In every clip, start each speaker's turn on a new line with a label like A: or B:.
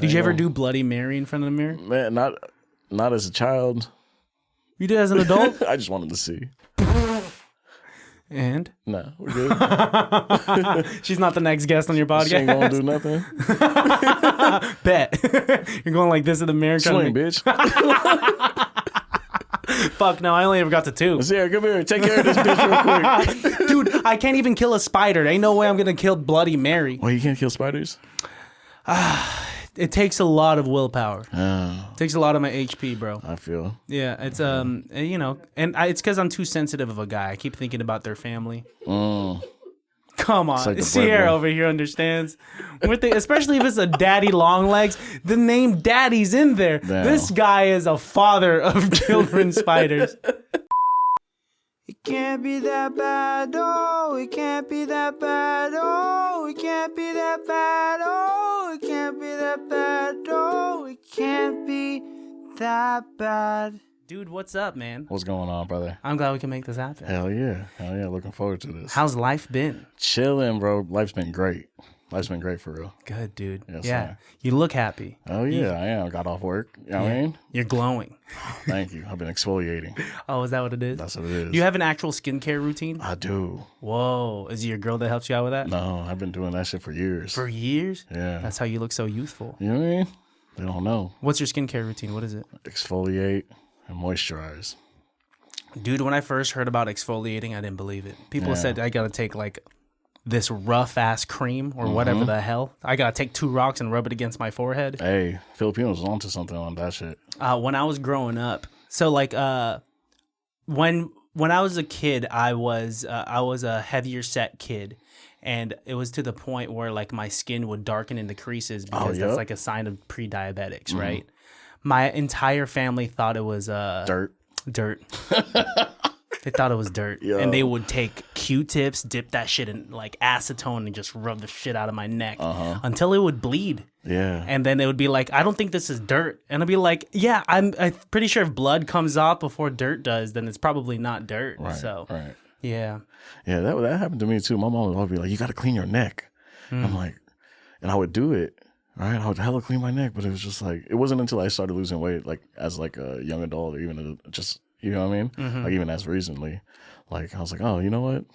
A: Did you ever do Bloody Mary in front of the mirror?
B: Man, not as a child.
A: You did as an adult?
B: I just wanted to see.
A: And?
B: No, we're good.
A: She's not the next guest on your podcast.
B: She ain't gonna do nothing.
A: Bet. You're going like this in the mirror.
B: Swing, bitch.
A: Fuck no, I only ever got to 2.
B: Sarah, come here. Take care of this bitch real quick.
A: Dude, I can't even kill a spider. There ain't no way I'm gonna kill Bloody Mary.
B: Well, you can't kill spiders?
A: It takes a lot of willpower.
B: Oh,
A: It takes a lot of my HP, bro.
B: I feel.
A: Yeah, it's you know, and it's because I'm too sensitive of a guy. I keep thinking about their family. Come on,
B: like
A: Sierra over here understands. Especially if it's a daddy long legs, the name daddy's in there.
B: Damn.
A: This guy is a father of children spiders. It can't be that bad, oh, it can't be that bad, oh, it can't be that bad, oh, it can't be that bad, oh, it can't be that bad. Dude, what's up, man?
B: What's going on, brother?
A: I'm glad we can make this happen.
B: Hell yeah. Looking forward to this.
A: How's life been?
B: Chilling, bro. Life's been great. Life's been great for real.
A: Good, dude.
B: Yes,
A: yeah.
B: sir.
A: You look happy.
B: Oh, yeah, I am. Got off work. You know what I mean?
A: You're glowing.
B: Thank you. I've been exfoliating.
A: Oh, is that what it is?
B: That's what it is.
A: You have an actual skincare routine?
B: I do.
A: Whoa. Is it your girl that helps you out with that?
B: No, I've been doing that shit for years.
A: For years?
B: Yeah.
A: That's how you look so youthful.
B: You know what I mean? They don't know.
A: What's your skincare routine? What is it?
B: Exfoliate and moisturize.
A: Dude, when I first heard about exfoliating, I didn't believe it. People said I got to take like this rough ass cream or whatever the hell. I got to take 2 rocks and rub it against my forehead.
B: Hey, Filipinos was onto something on that shit.
A: When I was growing up, so like when I was a kid, I was a heavier set kid, and it was to the point where like my skin would darken into creases because that's like a sign of pre-diabetics, right? My entire family thought it was dirt. They thought it was dirt.
B: Yo.
A: And they would take Q-tips, dip that shit in like acetone and just rub the shit out of my neck until it would bleed.
B: Yeah.
A: And then they would be like, I don't think this is dirt. And I'd be like, yeah, I'm pretty sure if blood comes off before dirt does, then it's probably not dirt.
B: Right,
A: so,
B: right.
A: Yeah.
B: Yeah, that happened to me too. My mom would always be like, you got to clean your neck. I'm like, and I would do it. Right, I would hella clean my neck, but it was just like, it wasn't until I started losing weight, like as like a young adult or even just, you know what I mean? Like even as recently, like I was like, oh, you know what?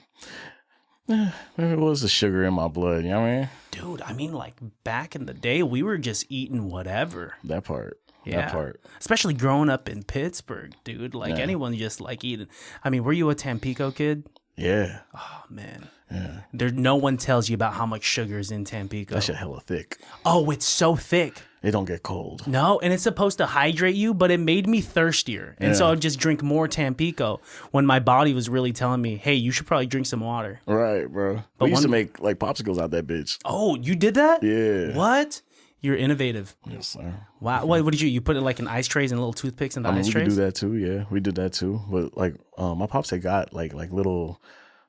B: Maybe it was the sugar in my blood, you know what I mean?
A: Dude, I mean, like back in the day, we were just eating whatever.
B: That part.
A: Yeah.
B: That part.
A: Especially growing up in Pittsburgh, dude. Like anyone just like eating. I mean, were you a Tampico kid?
B: Yeah.
A: Oh, man.
B: Yeah.
A: No one tells you about how much sugar is in Tampico.
B: That shit hella thick.
A: Oh, it's so thick.
B: It don't get cold.
A: No, and it's supposed to hydrate you, but it made me thirstier. And so I'd just drink more Tampico when my body was really telling me, hey, you should probably drink some water.
B: Right, bro.
A: But
B: We used to make like popsicles out that bitch.
A: Oh, you did that?
B: Yeah.
A: What? You're innovative.
B: Yes, sir.
A: Wow. What did you put it like in ice trays and little toothpicks in the
B: I mean,
A: ice
B: we
A: trays?
B: could do that too, yeah. We did that too. But like my pops had got like little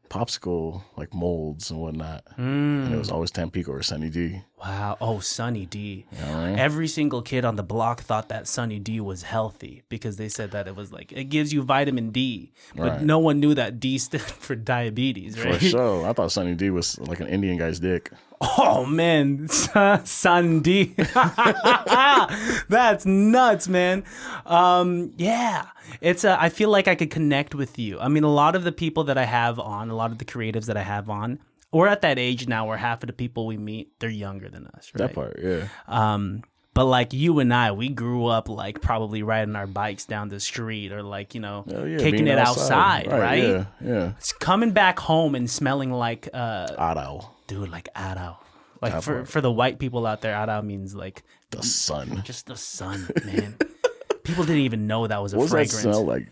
B: popsicle like molds and whatnot. And it was always Tampico or Sunny D.
A: Wow. Oh, Sunny D.
B: Right.
A: Every single kid on the block thought that Sunny D was healthy because they said that it was like, it gives you vitamin D. But no one knew that D stood for diabetes, right?
B: For sure. I thought Sunny D was like an Indian guy's dick.
A: Oh, man. Sun D. That's nuts, man. Yeah. It's I feel like I could connect with you. I mean, a lot of the people that I have on, a lot of the creatives that I have on, we're at that age now where half of the people we meet, they're younger than us, right?
B: That part, yeah.
A: But like you and I, we grew up like probably riding our bikes down the street or like, you know, kicking it outside, right?
B: Yeah, yeah.
A: It's coming back home and smelling like
B: Adao.
A: dude, like Adao. Like for the white people out there, Adao means like
B: The sun.
A: just the sun, man. People didn't even know that was a
B: What's
A: fragrance.
B: that smell like?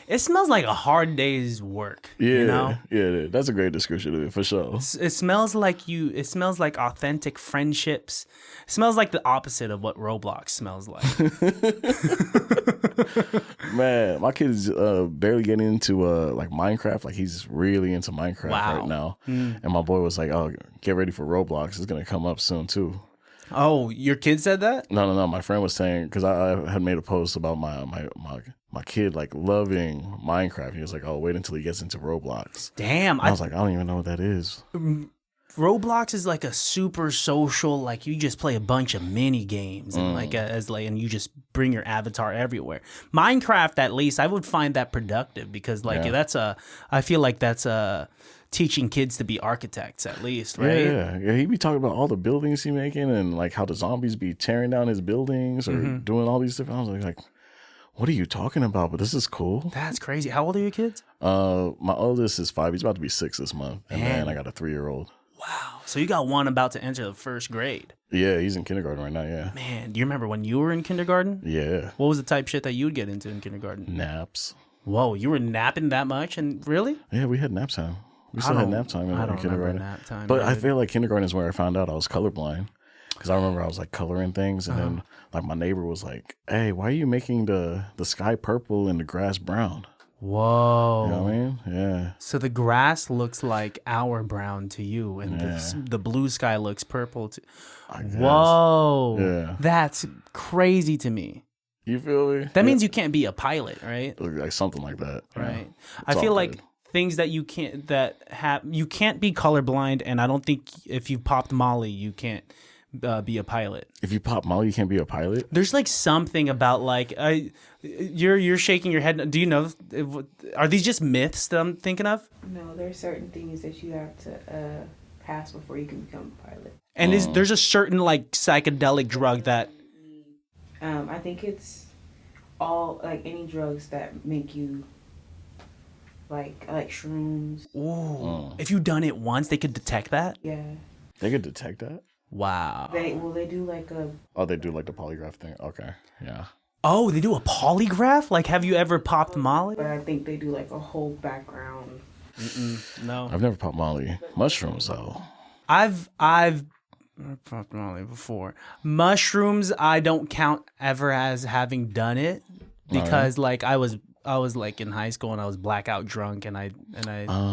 A: It smells like a hard day's work.
B: Yeah,
A: you know?
B: yeah, that's a great description of it for sure.
A: It smells like it smells like authentic friendships. It smells like the opposite of what Roblox smells like.
B: Man, my kid's barely getting into like Minecraft. Like he's really into Minecraft right now. And my boy was like, "Oh, get ready for Roblox. It's gonna come up soon too."
A: Oh, your kid said that?
B: No. My friend was saying, because I had made a post about my kid like loving Minecraft. He was like, "Oh, wait until he gets into Roblox."
A: Damn,
B: I was like, "I don't even know what that is."
A: Roblox is like a super social, like you just play a bunch of mini games and and you just bring your avatar everywhere. Minecraft, at least, I would find that productive because I feel like that's teaching kids to be architects, at least, right?
B: Yeah. He be talking about all the buildings he making and like how the zombies be tearing down his buildings or doing all these different. I was like, what are you talking about? But this is cool.
A: That's crazy. How old are your kids?
B: My oldest is 5. He's about to be 6 this month, and then I got a 3-year-old.
A: Wow. So you got one about to enter the first grade.
B: Yeah, he's in kindergarten right now, yeah.
A: Man, do you remember when you were in kindergarten?
B: Yeah.
A: What was the type shit that you would get into in kindergarten?
B: Naps.
A: Whoa, you were napping that much? And really?
B: Yeah, we had nap time. We still had nap time in kindergarten.
A: Nap time,
B: but I feel like kindergarten is where I found out I was colorblind. Because I remember I was like coloring things, and then like my neighbor was like, "Hey, why are you making the sky purple and the grass brown?"
A: Whoa.
B: You know what I mean? Yeah.
A: So the grass looks like our brown to you, and the blue sky looks purple to. Whoa.
B: Yeah.
A: That's crazy to me.
B: You feel me?
A: That means you can't be a pilot, right?
B: Like something like that.
A: Right.
B: Yeah.
A: I feel like things that you can't you can't be colorblind, and I don't think if you popped Molly, you can't be a pilot.
B: If you pop Molly, you can't be a pilot?
A: There's like something about like you're shaking your head. Do you know? Are these just myths that I'm thinking of?
C: No, there's certain things that you have to pass before you can become a pilot.
A: And there's a certain like psychedelic drug that.
C: I think it's all like any drugs that make you like shrooms.
A: Ooh. If you've done it once, they could detect that.
C: Yeah.
B: They could detect that?
A: Wow.
C: They do like a.
B: Oh, they do like the polygraph thing. Okay. Yeah.
A: Oh, they do a polygraph? Like, have you ever popped Molly?
C: But I think they do like a whole background.
A: No.
B: I've never popped Molly. Mushrooms though.
A: I've popped Molly before. Mushrooms, I don't count ever as having done it because like I was like in high school and I was blackout drunk and I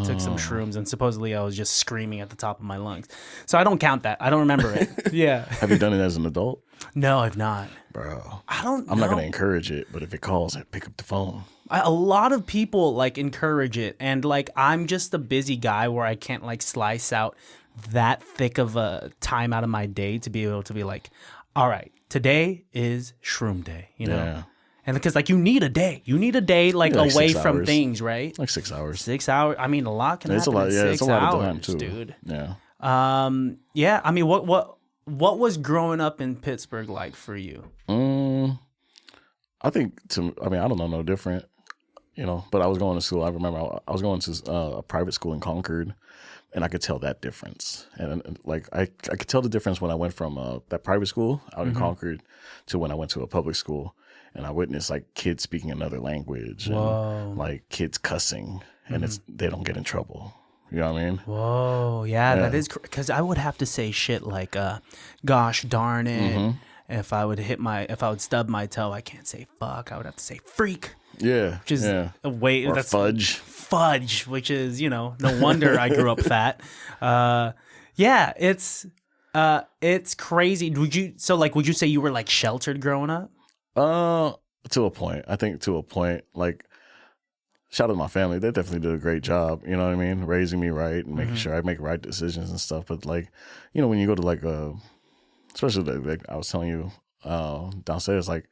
A: took some shrooms and supposedly I was just screaming at the top of my lungs. So I don't count that. I don't remember it. Yeah.
B: Have you done it as an adult?
A: No, I've not.
B: Bro.
A: I'm
B: not going to encourage it, but if it calls, pick up the phone.
A: A lot of people like encourage it, and like I'm just a busy guy where I can't like slice out that thick of a time out of my day to be able to be like, all right, today is shroom day, you know?
B: Yeah.
A: And because like you need a day like away from things, right?
B: Like 6 hours.
A: 6 hours. I mean, a lot can happen in 6 hours,
B: it's a lot of time too,
A: dude.
B: Yeah.
A: Yeah. I mean, what was growing up in Pittsburgh like for you?
B: I think I don't know, no different, you know. But I was going to school. I remember I was going to a private school in Concord, and I could tell that difference. And like I could tell the difference when I went from that private school out in Concord to when I went to a public school. And I witnessed like kids speaking another language and like kids cussing, and they don't get in trouble. You know what I mean?
A: Whoa, yeah. That is because I would have to say shit like, "Gosh darn it!" If I would stub my toe, I can't say fuck. I would have to say freak.
B: Yeah,
A: which is a way
B: or
A: that's
B: fudge,
A: which is no wonder I grew up fat. Yeah, it's crazy. Would you say you were like sheltered growing up?
B: To a point. I think to a point, like, shout out to my family. They definitely did a great job, you know what I mean? Raising me right and making sure I make right decisions and stuff. But like, when you go to like especially like I was telling you downstairs, like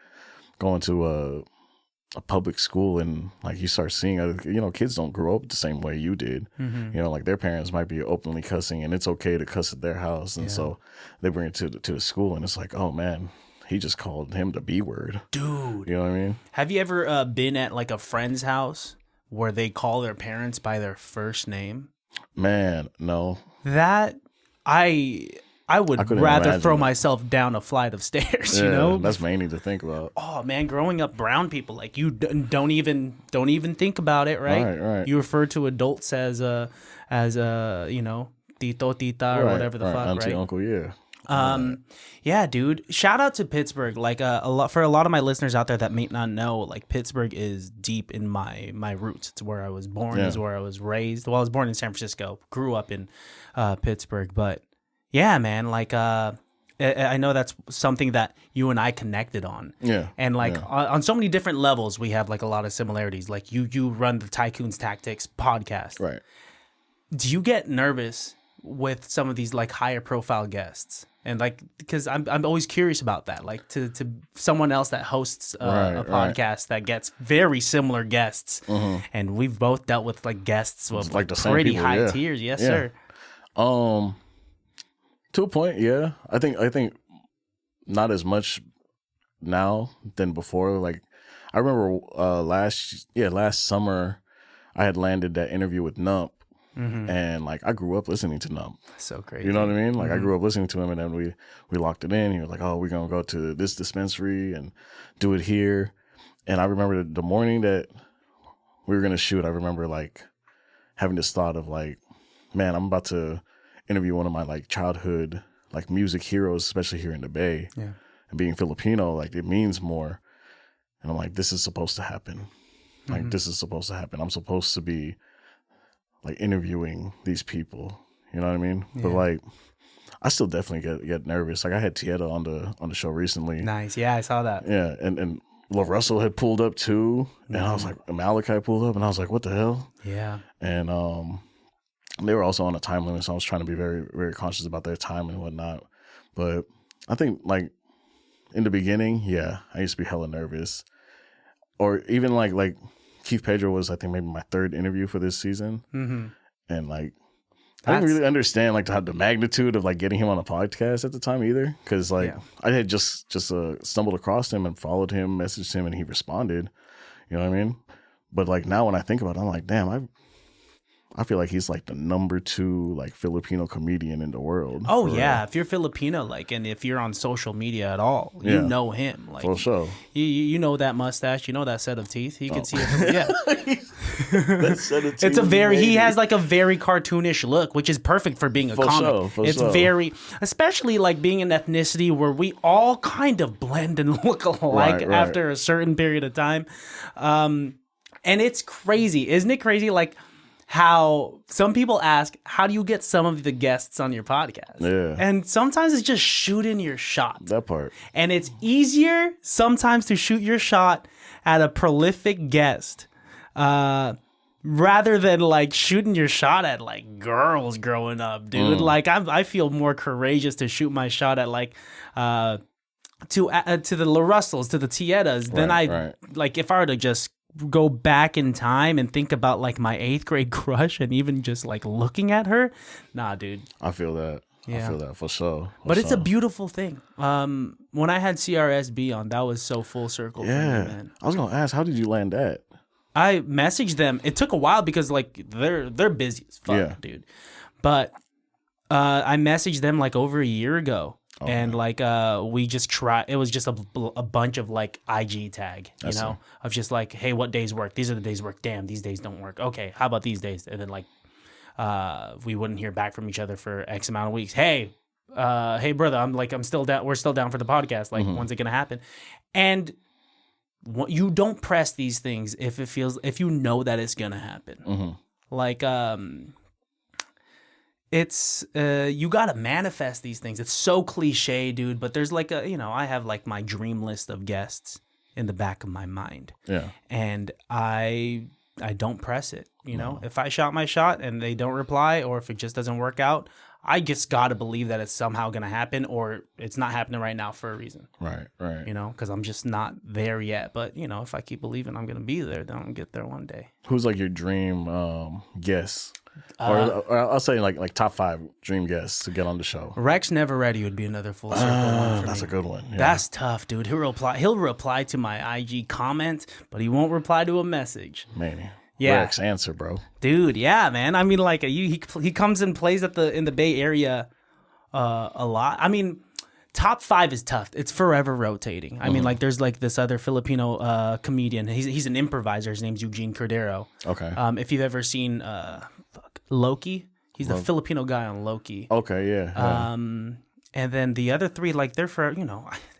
B: going to a public school and like you start seeing, kids don't grow up the same way you did. Like their parents might be openly cussing and it's okay to cuss at their house. And so they bring it to the school and it's like, oh man, he just called him the B word. Dude. You know what I mean?
A: Have you ever been at like a friend's house where they call their parents by their first name?
B: Man, no.
A: That, I would rather throw myself down a flight of stairs,
B: That's mainly to think about.
A: Oh man, growing up brown people, like you don't even think about it, right?
B: Right.
A: You refer to adults as tito, tita, or whatever the fuck,
B: Auntie,
A: right?
B: uncle, yeah.
A: Yeah, dude. Shout out to Pittsburgh. Like a lot of my listeners out there that may not know, like Pittsburgh is deep in my roots. It's where I was born. It's where I was raised. Well, I was born in San Francisco. Grew up in Pittsburgh, but yeah, man. Like I know that's something that you and I connected on.
B: Yeah.
A: And like on so many different levels, we have like a lot of similarities. Like you run the Tycoons Tactics Podcast.
B: Right.
A: Do you get nervous with some of these like higher profile guests? And like, because I'm always curious about that, like to someone else that hosts a podcast that gets very similar guests, and we've both dealt with like guests with
B: like the same
A: pretty
B: people,
A: high tiers. Yes, sir.
B: To a point, yeah. I think not as much now than before. Like I remember last summer I had landed that interview with Nump. And like I grew up listening to Nump.
A: So crazy.
B: You know what I mean? Like I grew up listening to him, and then we locked it in. He was like, "Oh, we're gonna go to this dispensary and do it here." And I remember the morning that we were gonna shoot, I remember like having this thought of like, man, I'm about to interview one of my like childhood like music heroes, especially here in the Bay.
A: Yeah.
B: And being Filipino, like it means more. And I'm like, this is supposed to happen. Like this is supposed to happen. I'm supposed to be like interviewing these people, you know what I mean? Yeah. But like, I still definitely get nervous. Like I had Tieta on the show recently.
A: Nice, yeah, I saw that.
B: Yeah, and Love Russell had pulled up too, and I was like, Malachi pulled up, and I was like, what the hell?
A: Yeah.
B: And they were also on a time limit, so I was trying to be very, very conscious about their time and whatnot. But I think like in the beginning, yeah, I used to be hella nervous, or even like. Keith Pedro was, I think, maybe my third interview for this season. And like, I didn't really understand like the magnitude of like getting him on a podcast at the time either. Cause like I had just stumbled across him and followed him, messaged him, and he responded, you know what I mean? But like now when I think about it, I'm like, damn, I feel like he's like the number 2 like Filipino comedian in the world.
A: Oh yeah, if you're Filipino, like, and if you're on social media at all, you know him. Like,
B: for sure.
A: You know that mustache, you know that set of teeth. You can see it. Yeah,
B: that set of teeth.
A: It's a very. He has like a very cartoonish look, which is perfect for being a comic. It's very, especially like being an ethnicity where we all kind of blend and look alike after a certain period of time, and it's crazy, isn't it? Crazy, like. How some people ask, how do you get some of the guests on your podcast?
B: Yeah.
A: And sometimes it's just shooting your shot.
B: That part.
A: And it's easier sometimes to shoot your shot at a prolific guest rather than like shooting your shot at like girls growing up, dude. Like I feel more courageous to shoot my shot at like to the La Russells, to the Tietas than like if I were to just go back in time and think about like my 8th grade crush and even just like looking at her. Nah, dude.
B: I feel that. Yeah. I feel that for sure.
A: But it's a beautiful thing. When I had CRSB on, that was so full circle for me, man.
B: I was gonna ask, how did you land that?
A: I messaged them. It took a while because like they're busy as fuck, dude. But I messaged them like over a year ago. Okay. And like we just tried. It was just a bunch of like IG tag, you know, of just like, hey, what days work? These are the days work. Damn, these days don't work. Okay, how about these days? And then like we wouldn't hear back from each other for X amount of weeks. Hey, brother, I'm still down. We're still down for the podcast. Like, when's it gonna happen? And you don't press these things if you know that it's gonna happen. Like it's you gotta manifest these things. It's so cliche, dude, but there's like I have like my dream list of guests in the back of my mind. Yeah. And I don't press it, you know. If I shot my shot and they don't reply, or if it just doesn't work out, I just gotta believe that it's somehow gonna happen, or it's not happening right now for a reason. Right. You know, because I'm just not there yet. But you know, if I keep believing I'm gonna be there, then I'll get there one day.
B: Who's like your dream guest? Or I'll say like top 5 dream guests to get on the show.
A: Rex Never Ready would be another full circle one for
B: that's
A: me.
B: A good one. Yeah.
A: That's tough, dude. He'll reply to my IG comment, but he won't reply to a message.
B: Man, Rex, answer, bro.
A: Dude, yeah, man. I mean, like he comes and plays in the Bay Area a lot. I mean, top 5 is tough. It's forever rotating. I mean, like there's like this other Filipino comedian. He's an improviser. His name's Eugene Cordero. Okay. If you've ever seen Loki, he's the Filipino guy on Loki.
B: Okay, yeah.
A: And then the other 3, like they're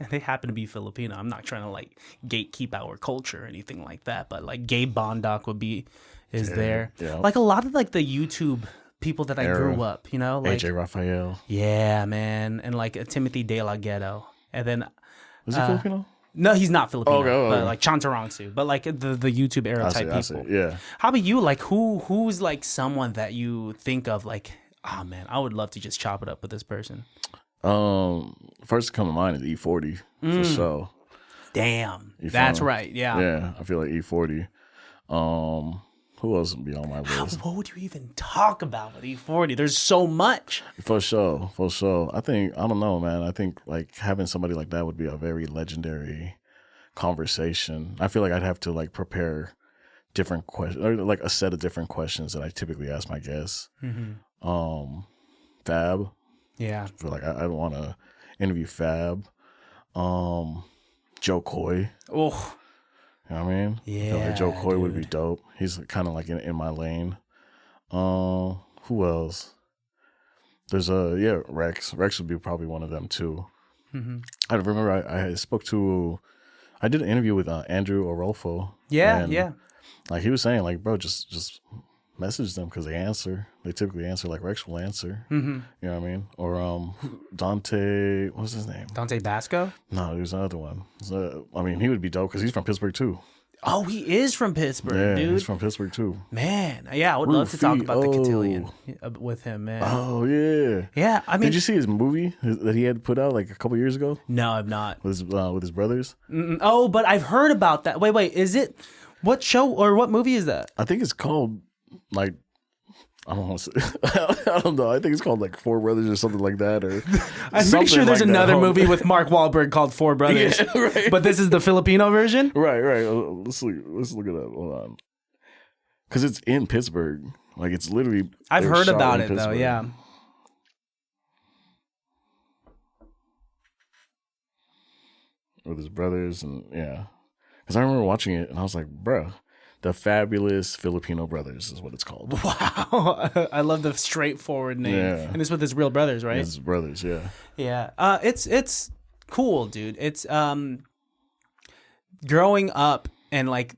A: they happen to be Filipino. I'm not trying to like gatekeep our culture or anything like that, but like Gabe Bondoc is there. Yeah. Like a lot of like the YouTube people that I grew up, you know, like
B: AJ Raphael.
A: Yeah, man, and like Timothy De La Ghetto, and then
B: was he Filipino?
A: No, he's not Filipino. But like Chantarangsu, but like the YouTube era type people.
B: Yeah.
A: How about you? Like who's like someone that you think of like Oh man, I would love to just chop it up with this person.
B: First to come to mind is E40 for sure.
A: Damn,
B: You
A: that's
B: feel me?
A: right. Yeah.
B: Yeah, I feel like E40. Who else would be on my list?
A: What would you even talk about with E40? There's so much.
B: For sure. I don't know, man. I think like having somebody like that would be a very legendary conversation. I feel like I'd have to like prepare different questions, or like a set of different questions that I typically ask my guests. Fab.
A: Yeah.
B: I feel like I don't want to interview Fab. Joe Coy.
A: Oh.
B: You know what I mean?
A: Yeah.
B: I feel like Joe Coy would be dope. He's kind of like in my lane. Who else? There's Rex. Rex would be probably one of them too. I remember I did an interview with Andrew Orolfo.
A: Yeah.
B: Like he was saying, like, bro, just message them because they answer. They typically answer like Rex will answer. You know what I mean? Or Dante, what's his name?
A: Dante Basco?
B: No, there's another one. I mean, he would be dope because he's from Pittsburgh too.
A: Oh, he is from Pittsburgh,
B: Yeah,
A: dude.
B: he's from Pittsburgh too.
A: Man, yeah, I would love to talk about the cotillion with him, man.
B: Oh yeah.
A: Yeah, I mean,
B: did you see his movie that he had put out like a couple years ago
A: no, I've not.
B: with his brothers?
A: Oh, but I've heard about that. Wait, is it what show or what movie is that?
B: I think it's called like I don't want to say, I don't know. I think it's called like Four Brothers or something like that. Or
A: I'm pretty sure there's
B: like
A: another
B: that.
A: movie with Mark Wahlberg called Four Brothers.
B: Yeah, right.
A: But this is the Filipino version?
B: Right. Let's look it up. Hold on. Because it's in Pittsburgh. Like it's literally.
A: I've
B: it was
A: heard
B: shot
A: about
B: in
A: it though,
B: Pittsburgh.
A: yeah.
B: With his brothers and yeah. Because I remember watching it and I was like, bruh. The Fabulous Filipino Brothers is what it's called.
A: Wow. I love the straightforward name.
B: Yeah.
A: And it's with his real brothers, right?
B: His brothers, yeah.
A: Yeah. It's cool, dude. It's growing up and like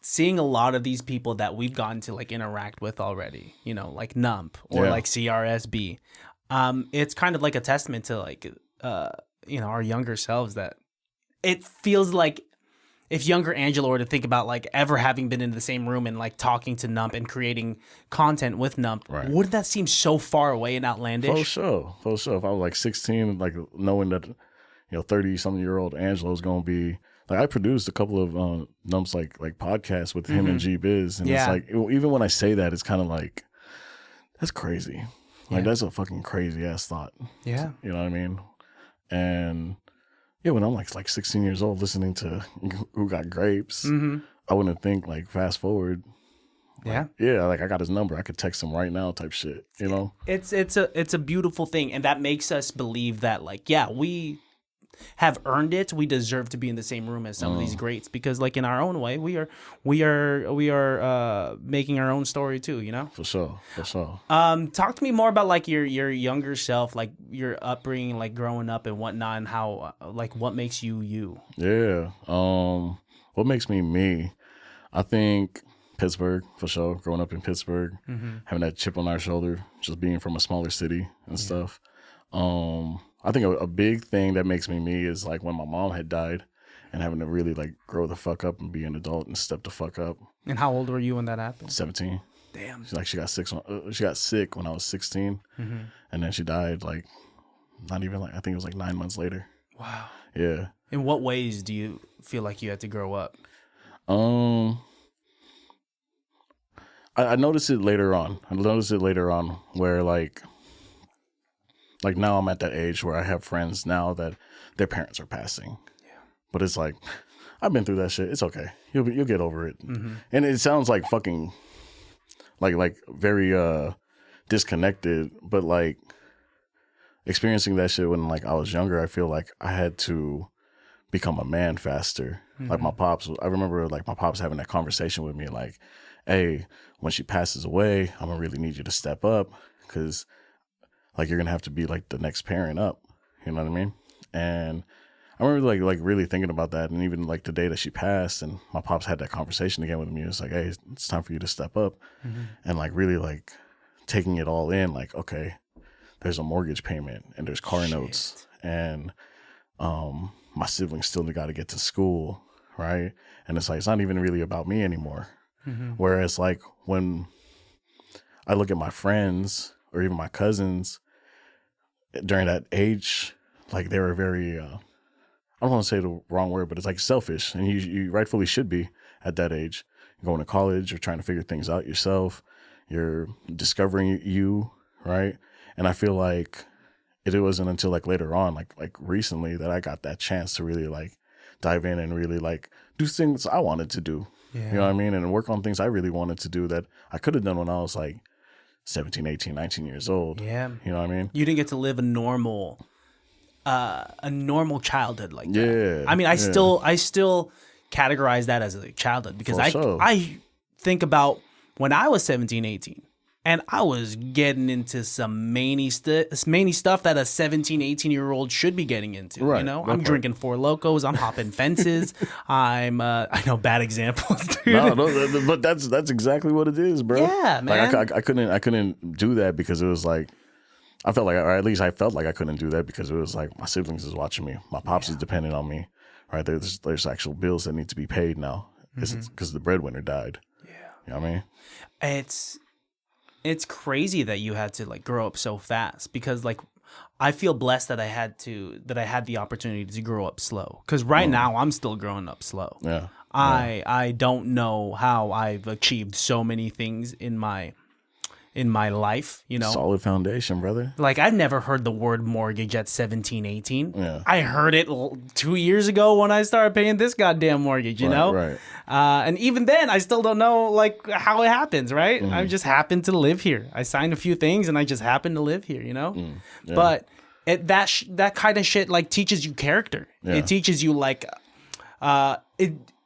A: seeing a lot of these people that we've gotten to like interact with already, you know, like Nump or like CRSB. It's kind of like a testament to like you know, our younger selves that it feels like if younger Angelo were to think about like ever having been in the same room and like talking to Nump and creating content with Nump,
B: Right.
A: wouldn't that seem so far away and outlandish?
B: For sure. If I was like 16, like knowing that, 30-something-year-old Angelo is going to be, like I produced a couple of Nump's like podcasts with him and G-Biz. And it's like, even when I say that, it's kind of like, that's crazy. Like that's a fucking crazy ass thought.
A: Yeah.
B: You know what I mean? And yeah, when I'm like 16 years old listening to Who Got Grapes, I wouldn't think like fast forward. Like, like I got his number. I could text him right now type shit, you know?
A: It's a beautiful thing. And that makes us believe that like, yeah, we have earned it. We deserve to be in the same room as some of these greats because like in our own way, we are making our own story too, you know?
B: For sure.
A: Talk to me more about like your younger self, like your upbringing, like growing up and whatnot, and how like what makes you you.
B: Yeah. What makes me me? I think Pittsburgh for sure. Growing up in Pittsburgh, having that chip on our shoulder, just being from a smaller city and stuff. I think a big thing that makes me is like when my mom had died and having to really like grow the fuck up and be an adult and step the fuck up.
A: And how old were you when that happened?
B: 17.
A: Damn.
B: She got sick when I was 16, and then she died like not even like I think it was like 9 months later.
A: Wow.
B: Yeah.
A: In what ways do you feel like you had to grow up?
B: I noticed it later on. Where like now I'm at that age where I have friends now that their parents are passing. Yeah. But it's like, I've been through that shit. It's okay. You'll get over it. And it sounds like fucking, like very disconnected. But like experiencing that shit when like I was younger, I feel like I had to become a man faster. Like my pops, I remember like my pops having that conversation with me like, hey, when she passes away, I'm gonna really need you to step up because like you're gonna have to be like the next parent up. You know what I mean? And I remember like really thinking about that, and even like the day that she passed, and my pops had that conversation again with me. It's like, hey, it's time for you to step up, and like really like taking it all in. Like, okay, there's a mortgage payment, and there's car notes, and my siblings still got to get to school, right? And it's like it's not even really about me anymore. Whereas like when I look at my friends or even my cousins during that age, like they were very, I don't want to say the wrong word, but it's like selfish, and you rightfully should be at that age. Going to college, you're trying to figure things out yourself. You're discovering you, right? And I feel like it wasn't until like later on, like recently, that I got that chance to really like dive in and really like do things I wanted to do. Yeah. You know what I mean? And work on things I really wanted to do that I could have done when I was like 17, 18, 19 years old.
A: Yeah.
B: You know what I mean?
A: You didn't get to live a normal childhood like that.
B: Yeah.
A: I mean, I still categorize that as a childhood because I think about when I was 17, 18 and I was getting into some manny stuff that a 17, 18-year-old should be getting into.
B: Right.
A: You know, I'm drinking Four Locos. I'm hopping fences. I know bad examples, dude.
B: No, but that's exactly what it is, bro.
A: Yeah, man.
B: Like I couldn't do that because it was like, I felt like, or at least I felt like I couldn't do that because it was like my siblings is watching me. My pops is depending on me, right? There's actual bills that need to be paid now because the breadwinner died. Yeah. You know what I mean?
A: It's crazy that you had to like grow up so fast because like I feel blessed that I had the opportunity to grow up slow because right now I'm still growing up slow.
B: Yeah.
A: I don't know how I've achieved so many things in my life, you know.
B: Solid foundation, brother.
A: Like I've never heard the word mortgage at 17, 18.
B: Yeah.
A: I heard it 2 years ago when I started paying this goddamn mortgage, you know?
B: Right.
A: And even then I still don't know like how it happens, right? I just happen to live here. I signed a few things and I just happen to live here, you know? Yeah. But that kind of shit like teaches you character. Yeah. It teaches you like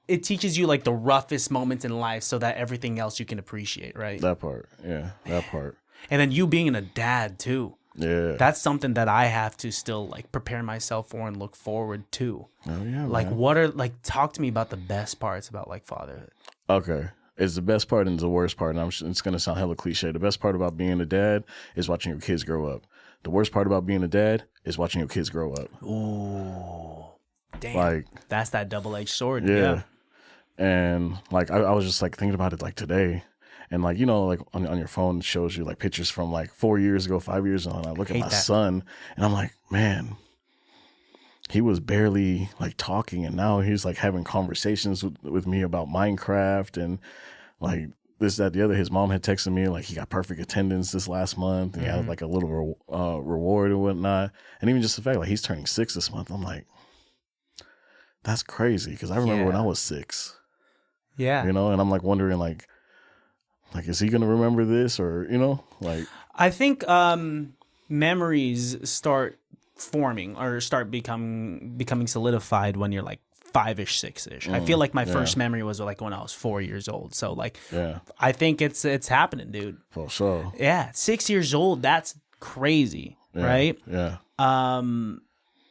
A: it teaches you like the roughest moments in life so that everything else you can appreciate, right?
B: That part. Yeah, that part.
A: And then you being a dad too.
B: Yeah.
A: That's something that I have to still like prepare myself for and look forward to.
B: Oh yeah.
A: Like
B: man.
A: Talk to me about the best parts about like fatherhood.
B: Okay. It's the best part and the worst part. And it's going to sound hella cliche. The best part about being a dad is watching your kids grow up. The worst part about being a dad is watching your kids grow up.
A: Ooh. Damn.
B: Like,
A: that's that double-edged sword.
B: Yeah. And like I was just like thinking about it like today, and like, you know, like on your phone it shows you like pictures from like 4 years ago, 5 years ago, and I look at my son and I'm like, man, he was barely like talking and now he's like having conversations with me about Minecraft and like this, that, the other. His mom had texted me like he got perfect attendance this last month and he had like a little reward and whatnot. And even just the fact like he's turning 6 this month, I'm like, that's crazy because I remember when I was 6.
A: Yeah.
B: You know, and I'm like wondering like is he going to remember this or, you know, like.
A: I think memories start forming or start becoming solidified when you're like 5-ish, 6-ish. I feel like my first memory was like when I was 4 years old. So like, I think it's happening, dude.
B: For sure.
A: Yeah. 6 years old. That's crazy. Right.
B: Yeah.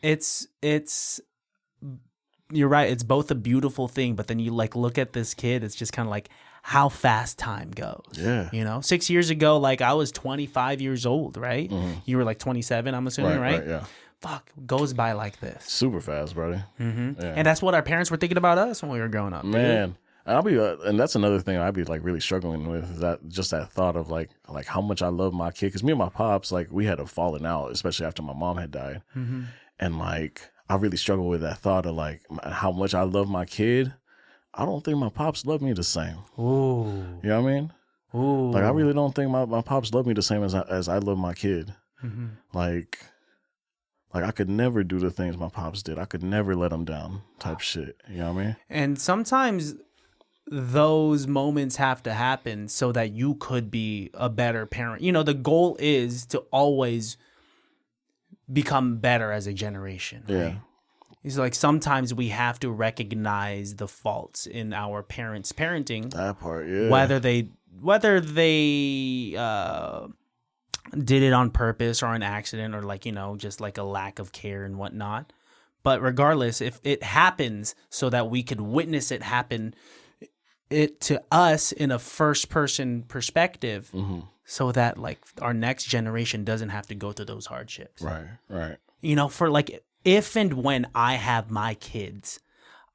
A: It's you're right. It's both a beautiful thing, but then you like look at this kid. It's just kind of like how fast time goes.
B: Yeah.
A: You know, 6 years ago, like I was 25 years old, right? You were like 27, I'm assuming, right?
B: Yeah.
A: Fuck, goes by like this.
B: Super fast, brother.
A: Mm-hmm. Yeah. And that's what our parents were thinking about us when we were growing up.
B: Man. Dude. And that's another thing I'd be like really struggling with, is that thought of like how much I love my kid. Because me and my pops, like we had a falling out, especially after my mom had died. Mm-hmm. And like, I really struggle with that thought of like how much I love my kid. I don't think my pops love me the same.
A: Ooh.
B: You know what I mean?
A: Ooh.
B: Like I really don't think my pops love me the same as I love my kid. Mm-hmm. Like I could never do the things my pops did. I could never let him down type shit. You know what I mean?
A: And sometimes those moments have to happen so that you could be a better parent. You know, the goal is to always become better as a generation. Right? Yeah. It's like sometimes we have to recognize the faults in our parents' parenting.
B: That part, yeah.
A: Whether they did it on purpose or an accident or like, you know, just like a lack of care and whatnot. But regardless, if it happens so that we could witness it happen it to us in a first person perspective, so that like our next generation doesn't have to go through those hardships.
B: Right.
A: You know, for like if and when I have my kids,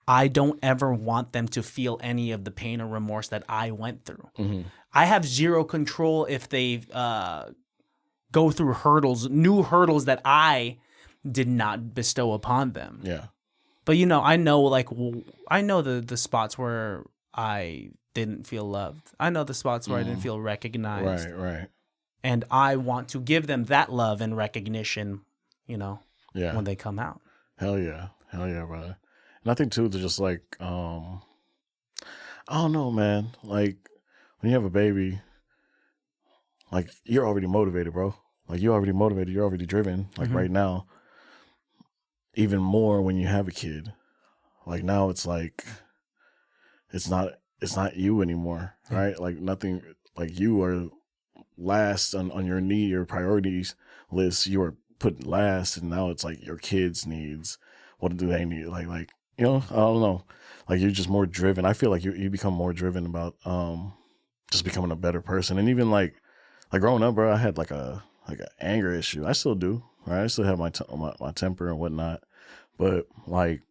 A: I don't ever want them to feel any of the pain or remorse that I went through. I have zero control if they go through new hurdles that I did not bestow upon them.
B: Yeah.
A: But I know the spots where I didn't feel loved. I know the spots where I didn't feel recognized.
B: Right.
A: And I want to give them that love and recognition, when they come out.
B: Hell yeah, brother. And I think too, they're just like, I don't know, man. Like when you have a baby, like you're already motivated, bro. Like you're already motivated. You're already driven. Like right now, even more when you have a kid. Like now, it's like it's not you anymore, right? Like nothing. Like you are last on your priorities list. You are put last, and now it's like your kids' needs. What do they need? Like I don't know. Like you're just more driven. I feel like you become more driven about just becoming a better person. And even like growing up, bro, I had like an anger issue. I still do, right? I still have my temper and whatnot. But like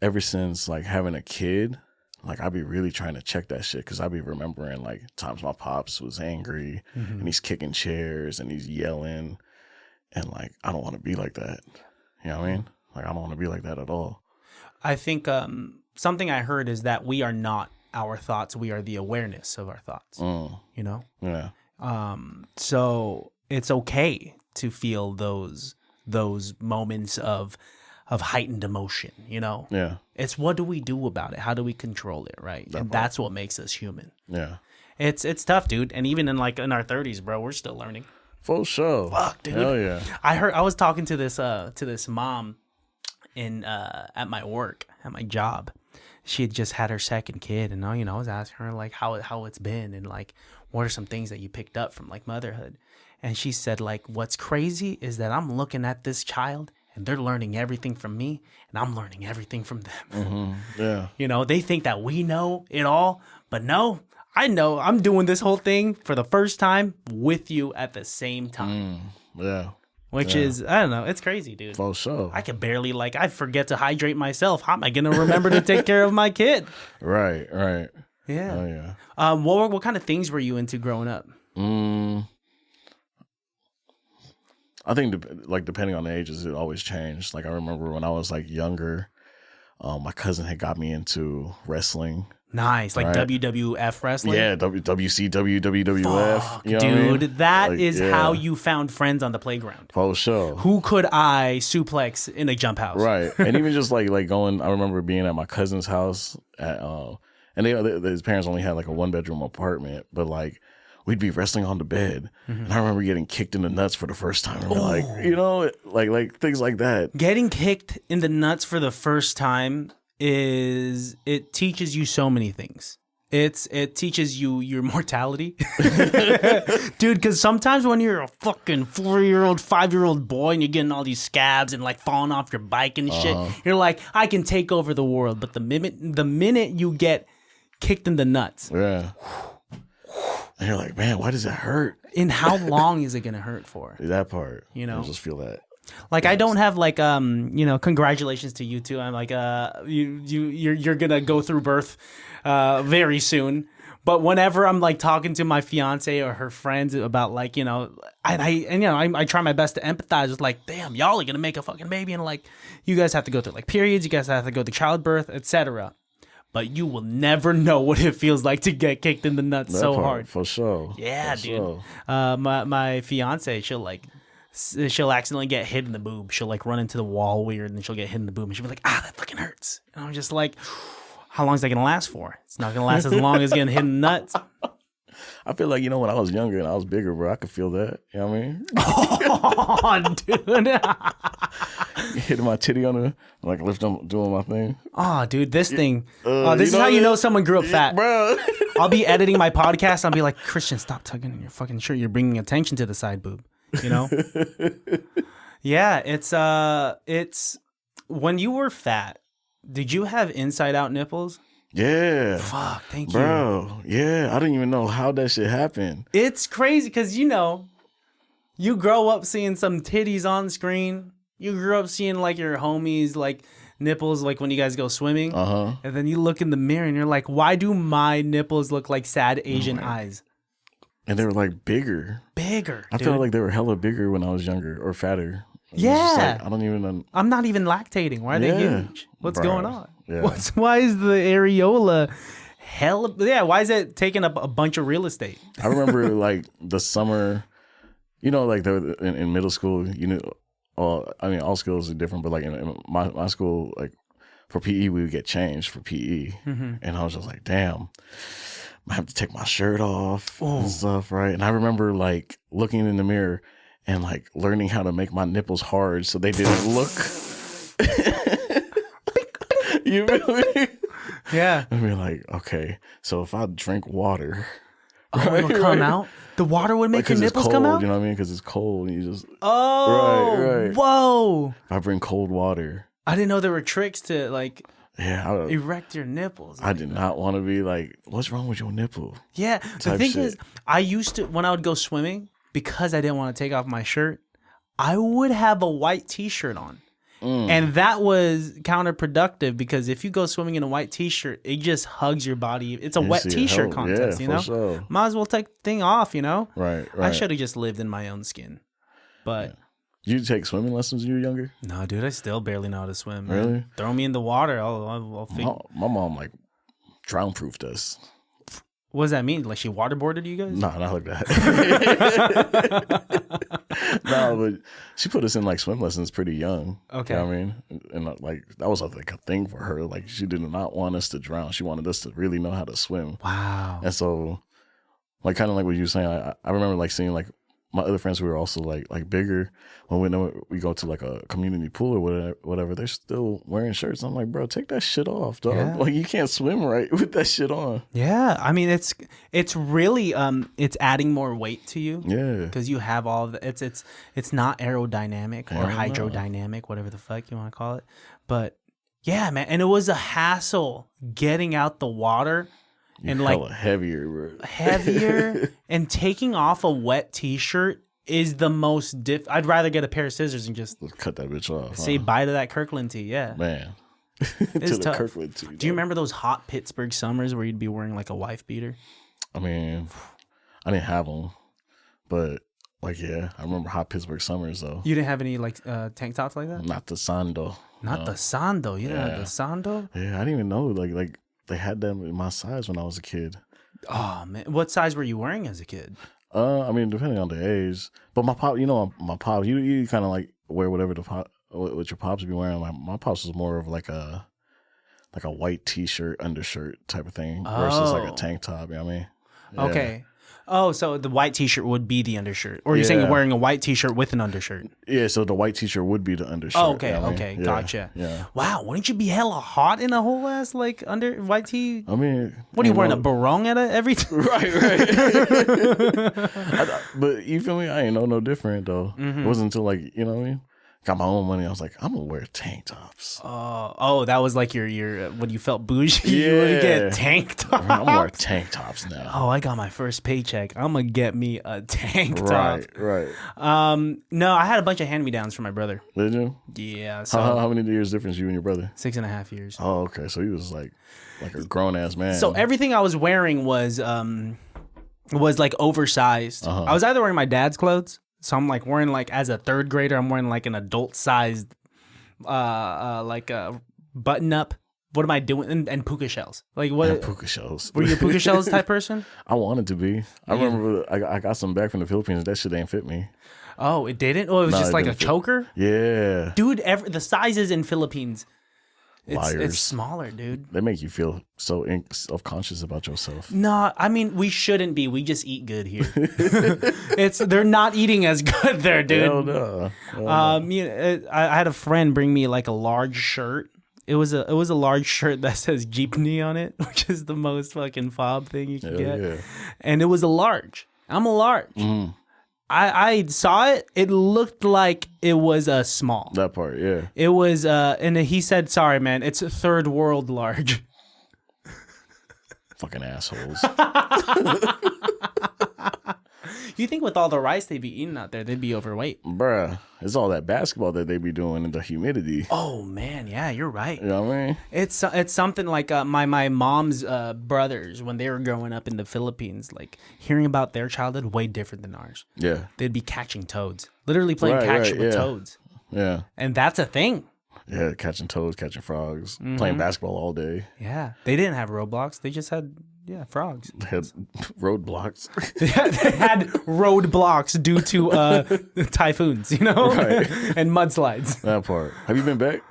B: ever since like having a kid, like I be really trying to check that shit, because I be remembering like times my pops was angry and he's kicking chairs and he's yelling, and like I don't want to be like that. You know what I mean? Like I don't want to be like that at all.
A: I think something I heard is that we are not our thoughts; we are the awareness of our thoughts.
B: Yeah.
A: So it's okay to feel those moments of heightened emotion,
B: Yeah.
A: It's what do we do about it? How do we control it, right? That's what makes us human.
B: Yeah.
A: It's tough, dude. And even in our 30s, bro, we're still learning.
B: For sure.
A: Fuck, dude.
B: Hell yeah.
A: I was talking to this mom at my work, at my job. She had just had her second kid, and I was asking her like how it's been, and like what are some things that you picked up from like motherhood. And she said like, what's crazy is that I'm looking at this child and they're learning everything from me, and I'm learning everything from them.
B: Yeah.
A: They think that we know it all, but no, I know I'm doing this whole thing for the first time with you at the same time.
B: Yeah.
A: Which is, I don't know, it's crazy, dude.
B: For sure.
A: I could barely, I forget to hydrate myself. How am I going to remember to take care of my kid?
B: Right.
A: Yeah.
B: Oh, yeah.
A: What kind of things were you into growing up?
B: I think depending on the ages, it always changed. Like I remember when I was like younger, my cousin had got me into wrestling.
A: Nice, like right? WWF wrestling.
B: Yeah, WCW, WWF.
A: Fuck,
B: you know
A: dude,
B: what I mean?
A: that is how you found friends on the playground.
B: For sure.
A: Who could I suplex in a jump house?
B: Right, and even just like going. I remember being at my cousin's house at, and his parents only had like a 1-bedroom apartment, but like we'd be wrestling on the bed, and I remember getting kicked in the nuts for the first time. And we're like things like that.
A: Getting kicked in the nuts for the first time it teaches you so many things. It teaches you your mortality. Dude, because sometimes when you're a fucking 4-year-old, 5-year-old boy and you're getting all these scabs and like falling off your bike and shit, you're like, I can take over the world. But the minute you get kicked in the nuts,
B: yeah, and you're like, man, why does it hurt?
A: And how long is it gonna hurt for?
B: That part,
A: you know,
B: I just feel that.
A: Like I don't have like congratulations to you two. I'm like you're gonna go through birth very soon. But whenever I'm like talking to my fiance or her friends about like I try my best to empathize with like, damn, y'all are gonna make a fucking baby, and like you guys have to go through like periods, you guys have to go through childbirth, etc. But you will never know what it feels like to get kicked in the nuts
B: that
A: so
B: part,
A: hard.
B: For sure.
A: Yeah,
B: for
A: dude.
B: Sure.
A: My fiance, she'll accidentally get hit in the boob. She'll like run into the wall weird, and then she'll get hit in the boob, and she'll be like, that fucking hurts. And I'm just like, how long is that gonna last for? It's not gonna last as long as getting hit in the nuts.
B: I feel like, when I was younger and I was bigger, bro, I could feel that. You know what I mean?
A: Oh, dude.
B: Hitting my titty on her, like lifting, doing my thing.
A: Oh, dude, this thing. This is how you know someone grew up fat.
B: Bro.
A: I'll be editing my podcast. I'll be like, Christian, stop tugging in your fucking shirt. You're bringing attention to the side boob. You know? Yeah, it's when you were fat, did you have inside out nipples?
B: Yeah.
A: Fuck, thank you.
B: Bro, yeah. I didn't even know how that shit happened.
A: It's crazy because, you grow up seeing some titties on screen. You grew up seeing like your homies like nipples like when you guys go swimming. And then you look in the mirror and you're like, why do my nipples look like sad Asian eyes?
B: And they were like bigger.
A: Bigger.
B: I felt like they were hella bigger when I was younger or fatter.
A: Yeah.
B: I don't even.
A: I'm not even lactating. Why are they huge? What's going on?
B: Yeah.
A: Why is the areola hella? Yeah. Why is it taking up a bunch of real estate?
B: I remember like the summer, like in middle school, all schools are different, but like in my school, like for PE, we would get changed for PE. And I was just like, damn, I have to take my shirt off and stuff, right? And I remember like looking in the mirror and like learning how to make my nipples hard so they didn't look. You feel me?
A: Yeah.
B: And be like, okay, so if I drink water,
A: it would come out. The water would make your nipples
B: cold,
A: come out.
B: You know what I mean? Because it's cold, and you just
A: right. Whoa!
B: If I bring cold water,
A: I didn't know there were tricks to like erect your nipples.
B: I did not want to be like, what's wrong with your nipple?
A: Yeah. The thing is, I used to, when I would go swimming, because I didn't want to take off my shirt, I would have a white t-shirt on. And that was counterproductive because if you go swimming in a white t-shirt, it just hugs your body. It's a wet t-shirt contest,
B: Sure.
A: Might as well take the thing off,
B: Right.
A: I should have just lived in my own skin. But
B: you take swimming lessons when you were younger?
A: No, dude, I still barely know how to swim. Man.
B: Really?
A: Throw me in the water. I'll figure.
B: My mom like drown proofed us.
A: What does that mean? Like she waterboarded you guys?
B: No, not like that. No, but she put us in like swim lessons pretty young.
A: Okay.
B: You know what I mean? And like that was like a thing for her. Like she did not want us to drown. She wanted us to really know how to swim.
A: Wow.
B: And so like kind of like what you were saying, I remember like seeing like my other friends who were also like bigger, when we go to like a community pool or whatever, they're still wearing shirts. I'm like, bro, take that shit off, dog.
A: Yeah.
B: Like you can't swim right with that shit on.
A: Yeah, I mean it's really it's adding more weight to you.
B: Yeah,
A: because you have all of the it's not aerodynamic or
B: Hell no.
A: hydrodynamic, whatever the fuck you want to call it. But yeah, man, and it was a hassle getting out the water. And
B: hella
A: like
B: heavier, bro.
A: Heavier and taking off a wet t-shirt is the most I'd rather get a pair of scissors and just
B: cut that bitch off.
A: Say bye to that Kirkland tee. Yeah,
B: man.
A: It's
B: to
A: tough.
B: the Kirkland tee.
A: Do you remember those hot Pittsburg summers where you'd be wearing like a wife beater?
B: I mean, I didn't have them, but like yeah, I remember hot Pittsburgh summers though.
A: You didn't have any like tank tops like that?
B: Not the Sando.
A: Not the Sando. Yeah, the Sando.
B: Yeah, I didn't even know like they had them in my size when I was a kid.
A: Oh man, what size were you wearing as a kid?
B: I mean, depending on the age. But my pop, my pops, you kind of like wear whatever what your pops be wearing. My pops was more of like a white t-shirt, undershirt type of thing versus like a tank top. You know what I mean? Yeah.
A: Okay. Oh, so the white t-shirt would be the undershirt, or you're saying you're wearing a white t-shirt with an undershirt?
B: Yeah, so the white t-shirt would be the undershirt.
A: Oh, okay,
B: you know what I
A: okay,
B: mean?
A: gotcha.
B: Yeah.
A: Wow, wouldn't you be hella hot in a whole ass like under white tee?
B: I mean,
A: what are you wearing, a barong at every time?
B: Right. But you feel me? I ain't know no different though.
A: Mm-hmm.
B: It wasn't until like, you know what I mean? Got my own money. I was like, I'm gonna wear tank tops.
A: Oh, that was like your when you felt bougie. You would get tank tops.
B: I'm gonna wear tank tops now.
A: Oh, I got my first paycheck. I'm gonna get me a tank top.
B: Right.
A: No, I had a bunch of hand-me-downs from my brother.
B: Did you?
A: Yeah. So
B: how many years difference you and your brother?
A: 6.5 years.
B: Oh, okay. So he was like a grown ass man.
A: So everything I was wearing was like oversized. I was either wearing my dad's clothes. So I'm like wearing like as a third grader, I'm wearing like an adult sized like a button up. What am I doing? And puka shells. Like what?
B: And puka shells.
A: Were you a puka shells type person?
B: I wanted to be. I remember I got some back from the Philippines. That shit ain't fit me.
A: Oh, it didn't? Oh, it was just like a choker?
B: Yeah.
A: Dude, the sizes in Philippines.
B: Liars.
A: It's smaller, dude.
B: They make you feel so self-conscious about yourself.
A: No, I mean, we shouldn't be. We just eat good here. They're not eating as good there, dude.
B: Hell no.
A: I had a friend bring me like a large shirt. It was a large shirt that says Jeepney on it, which is the most fucking fob thing you can get. Yeah. And it was a large. I'm a large. Mm. I saw it. It looked like it was a small.
B: That part, yeah.
A: It was, and he said, "Sorry, man, it's a third world large."
B: Fucking assholes.
A: You think with all the rice they'd be eating out there, they'd be overweight?
B: Bruh, it's all that basketball that they be doing in the humidity.
A: Oh man, yeah, you're right.
B: You know what I mean?
A: It's something like my mom's brothers when they were growing up in the Philippines, like hearing about their childhood way different than ours.
B: Yeah.
A: They'd be catching toads, literally playing catch with toads.
B: Yeah.
A: And that's a thing.
B: Yeah, catching toads, catching frogs, playing basketball all day.
A: Yeah, they didn't have Roblox. They just had frogs.
B: They had roadblocks.
A: They had roadblocks due to typhoons, you know,
B: Right.
A: and mudslides.
B: That part. Have you been back?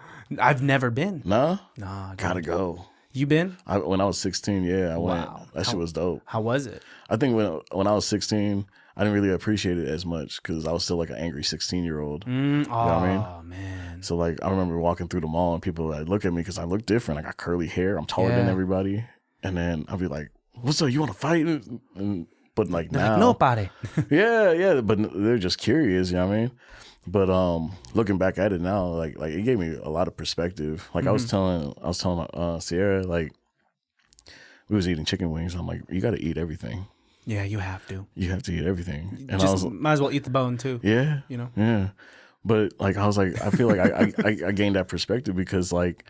A: I've never been.
B: Nah?
A: Nah,
B: Gotta go.
A: You been?
B: When I was 16, yeah, I went.
A: Wow.
B: That shit was dope.
A: How was it?
B: I think when I was 16, I didn't really appreciate it as much because I was still like an angry 16-year-old. You know what I mean?
A: Oh man.
B: So like I remember walking through the mall and people like look at me because I look different. I got curly hair. I'm taller than everybody. And then I'll be like, "What's up? You want to fight?" But like
A: They're
B: now,
A: like, nobody.
B: yeah. But they're just curious. You know what I mean? But looking back at it now, like it gave me a lot of perspective. Like I was telling Sierra, like we was eating chicken wings. I'm like, you got to eat everything.
A: Yeah, you have to.
B: You have to eat everything. And
A: Just might as well eat the bone too.
B: yeah,
A: You know.
B: yeah. But like I was like, I feel like I gained that perspective because like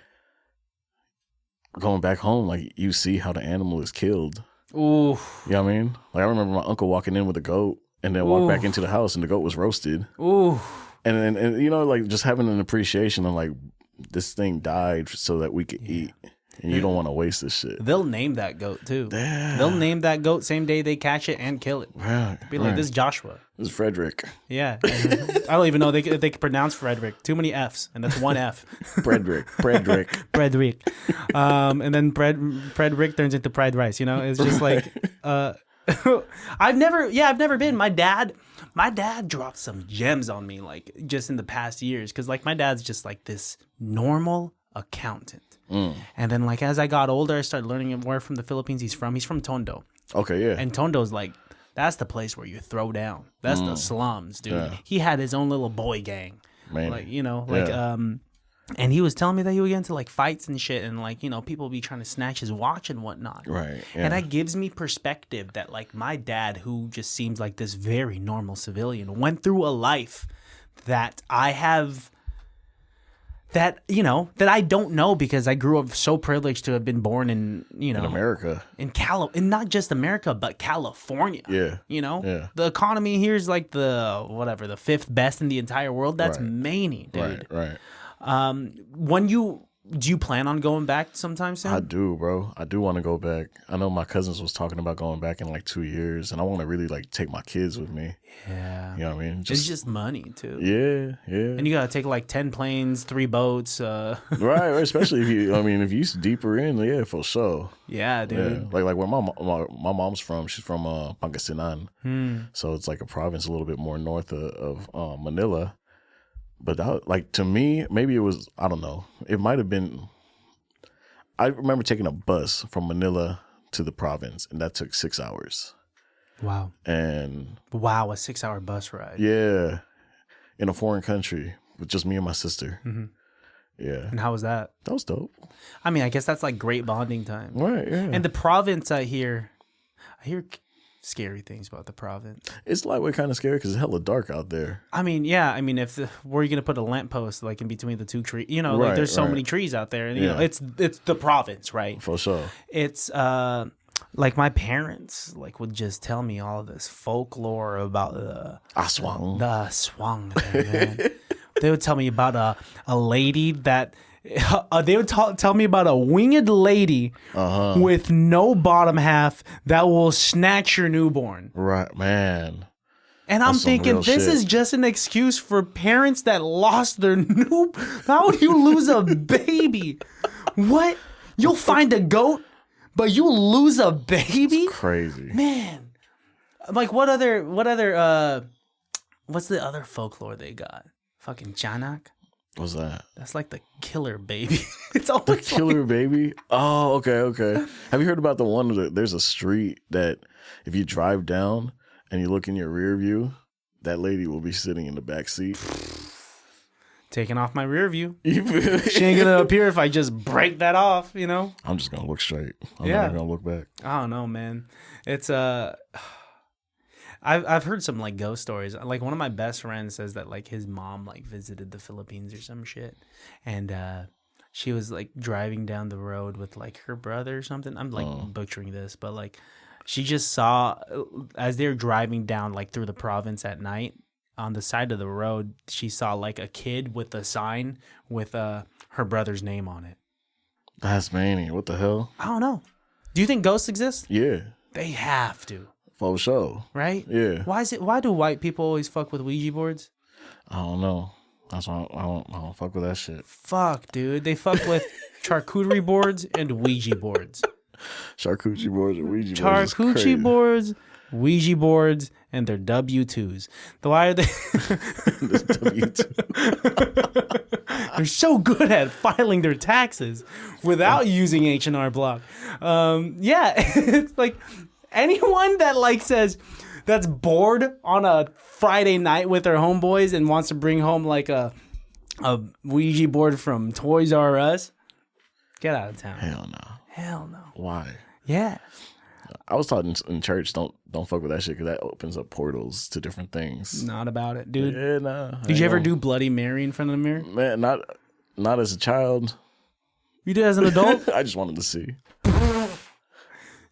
B: going back home, like you see how the animal is killed.
A: Ooh.
B: You know what I mean? Like I remember my uncle walking in with a goat and then walked back into the house and the goat was roasted.
A: Ooh.
B: And you know, like just having an appreciation of like this thing died so that we could eat. And you don't want to waste this shit.
A: They'll name that goat too.
B: Yeah.
A: They'll name that goat same day they catch it and kill it.
B: Right,
A: Be like, this is Joshua.
B: This is Frederick.
A: Yeah. I don't even know they could pronounce Frederick. Too many F's, and that's one F.
B: Frederick.
A: Frederick. And then Frederick turns into fried rice. You know, it's just like I've never been. My dad dropped some gems on me like just in the past years because like my dad's just like this normal accountant. And then like as I got older, I started learning where from the Philippines he's from. He's from Tondo.
B: Okay, yeah.
A: And Tondo's like, that's the place where you throw down. That's the slums, dude.
B: Yeah.
A: He had his own little boy gang.
B: Man.
A: Like, you know, like and he was telling me that he would get into like fights and shit and like, you know, people be trying to snatch his watch and whatnot.
B: Right. Yeah.
A: And that gives me perspective that like my dad, who just seems like this very normal civilian, went through a life that I have that, you know, that I don't know because I grew up so privileged to have been born in, you know,
B: in America.
A: in not just America, but California.
B: Yeah.
A: You know?
B: Yeah.
A: The economy here is like the fifth best in the entire world. That's many, dude.
B: Right.
A: Do you plan on going back sometime soon?
B: I do, bro. I do want to go back. I know my cousins was talking about going back in like 2 years, and I want to really like take my kids with me.
A: Yeah.
B: You know what I mean?
A: It's just money, too.
B: Yeah.
A: And you got to take like 10 planes, 3 boats.
B: Right. Especially if you deeper in, yeah, for sure.
A: Yeah, dude.
B: Yeah. Like where my mom's from. She's from Pangasinan. So it's like a province a little bit more north of Manila. But that, to me, maybe it was, I don't know. It might have been, I remember taking a bus from Manila to the province, and that took 6 hours.
A: Wow.
B: And
A: a 6-hour bus ride.
B: yeah, in a foreign country with just me and my sister. Mm-hmm. Yeah.
A: And how was that?
B: That was dope.
A: I mean, I guess that's like great bonding time.
B: Right, yeah.
A: And the province, I hear scary things about the province.
B: It's lightweight kind of scary because it's hella dark out there.
A: I mean, yeah. I mean, where are you gonna put a lamppost like in between the two trees? You know, like there's so many trees out there, and you know, it's the province, right?
B: For sure.
A: It's like my parents like would just tell me all this folklore about the aswang thing, man. They would tell me about a lady that. They would tell me about a winged lady with no bottom half that will snatch your newborn.
B: Right, man.
A: And I'm thinking, this is just an excuse for parents that lost their new. How would you lose a baby? What? You'll find a goat, but you'll lose a baby?
B: It's crazy,
A: man. Like what's the other folklore they got? Fucking Chanak.
B: What's that?
A: That's like the killer baby. It's always
B: the killer baby. Oh, okay. Have you heard about the one that there's a street that if you drive down and you look in your rear view, that lady will be sitting in the back seat.
A: Taking off my rear view. She ain't gonna appear if I just break that off, you know?
B: I'm just gonna look straight. I'm not gonna look back.
A: I don't know, man. It's I've heard some like ghost stories. Like one of my best friends says that like his mom like visited the Philippines or some shit, and she was like driving down the road with like her brother or something. I'm like butchering this, but like she just saw as they're driving down like through the province at night on the side of the road, she saw like a kid with a sign with her brother's name on it.
B: That's mania. What the hell?
A: I don't know. Do you think ghosts exist?
B: Yeah.
A: They have to.
B: For sure.
A: Right?
B: Yeah.
A: Why do white people always fuck with Ouija boards?
B: I don't know. That's why I don't fuck with that shit.
A: Fuck, dude. They fuck with charcuterie boards and Ouija boards.
B: Charcuterie boards and Ouija boards.
A: Charcuterie boards, Ouija boards, and their W-2s. Why are they? They're so good at filing their taxes without using H&R Block. Yeah, it's like anyone that like says that's bored on a Friday night with their homeboys and wants to bring home like a Ouija board from Toys R Us, get out of town.
B: Hell no.
A: Hell no.
B: Why?
A: Yeah.
B: I was taught in church, don't fuck with that shit because that opens up portals to different things.
A: Not about it, dude.
B: Yeah, nah.
A: Did you ever do Bloody Mary in front of the mirror?
B: Man, not as a child.
A: You did as an adult?
B: I just wanted to see.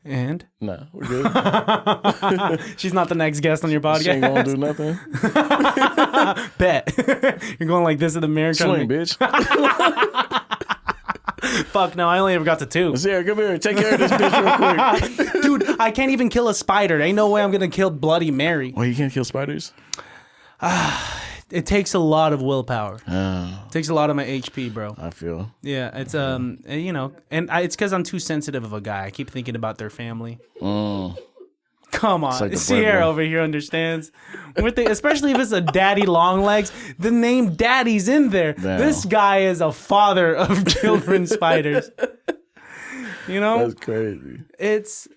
A: And?
B: Nah, we're good.
A: She's not the next guest on your podcast.
B: She ain't gonna do nothing.
A: Bet. You're going like this in the mirror.
B: Swing, bitch.
A: Fuck no, I only ever got to 2.
B: Sarah, come here. Take care of this bitch real quick.
A: Dude, I can't even kill a spider. Ain't no way I'm gonna kill Bloody Mary.
B: Well, you can't kill spiders?
A: It takes a lot of willpower.
B: Oh,
A: It takes a lot of my HP, bro.
B: I feel.
A: Yeah, it's you know, and it's because I'm too sensitive of a guy. I keep thinking about their family. Come on,
B: like the
A: Sierra
B: breadwinner.
A: over here understands. Especially if it's a daddy long legs, the name daddy's in there.
B: Damn.
A: This guy is a father of children spiders. You know,
B: That's crazy.
A: it's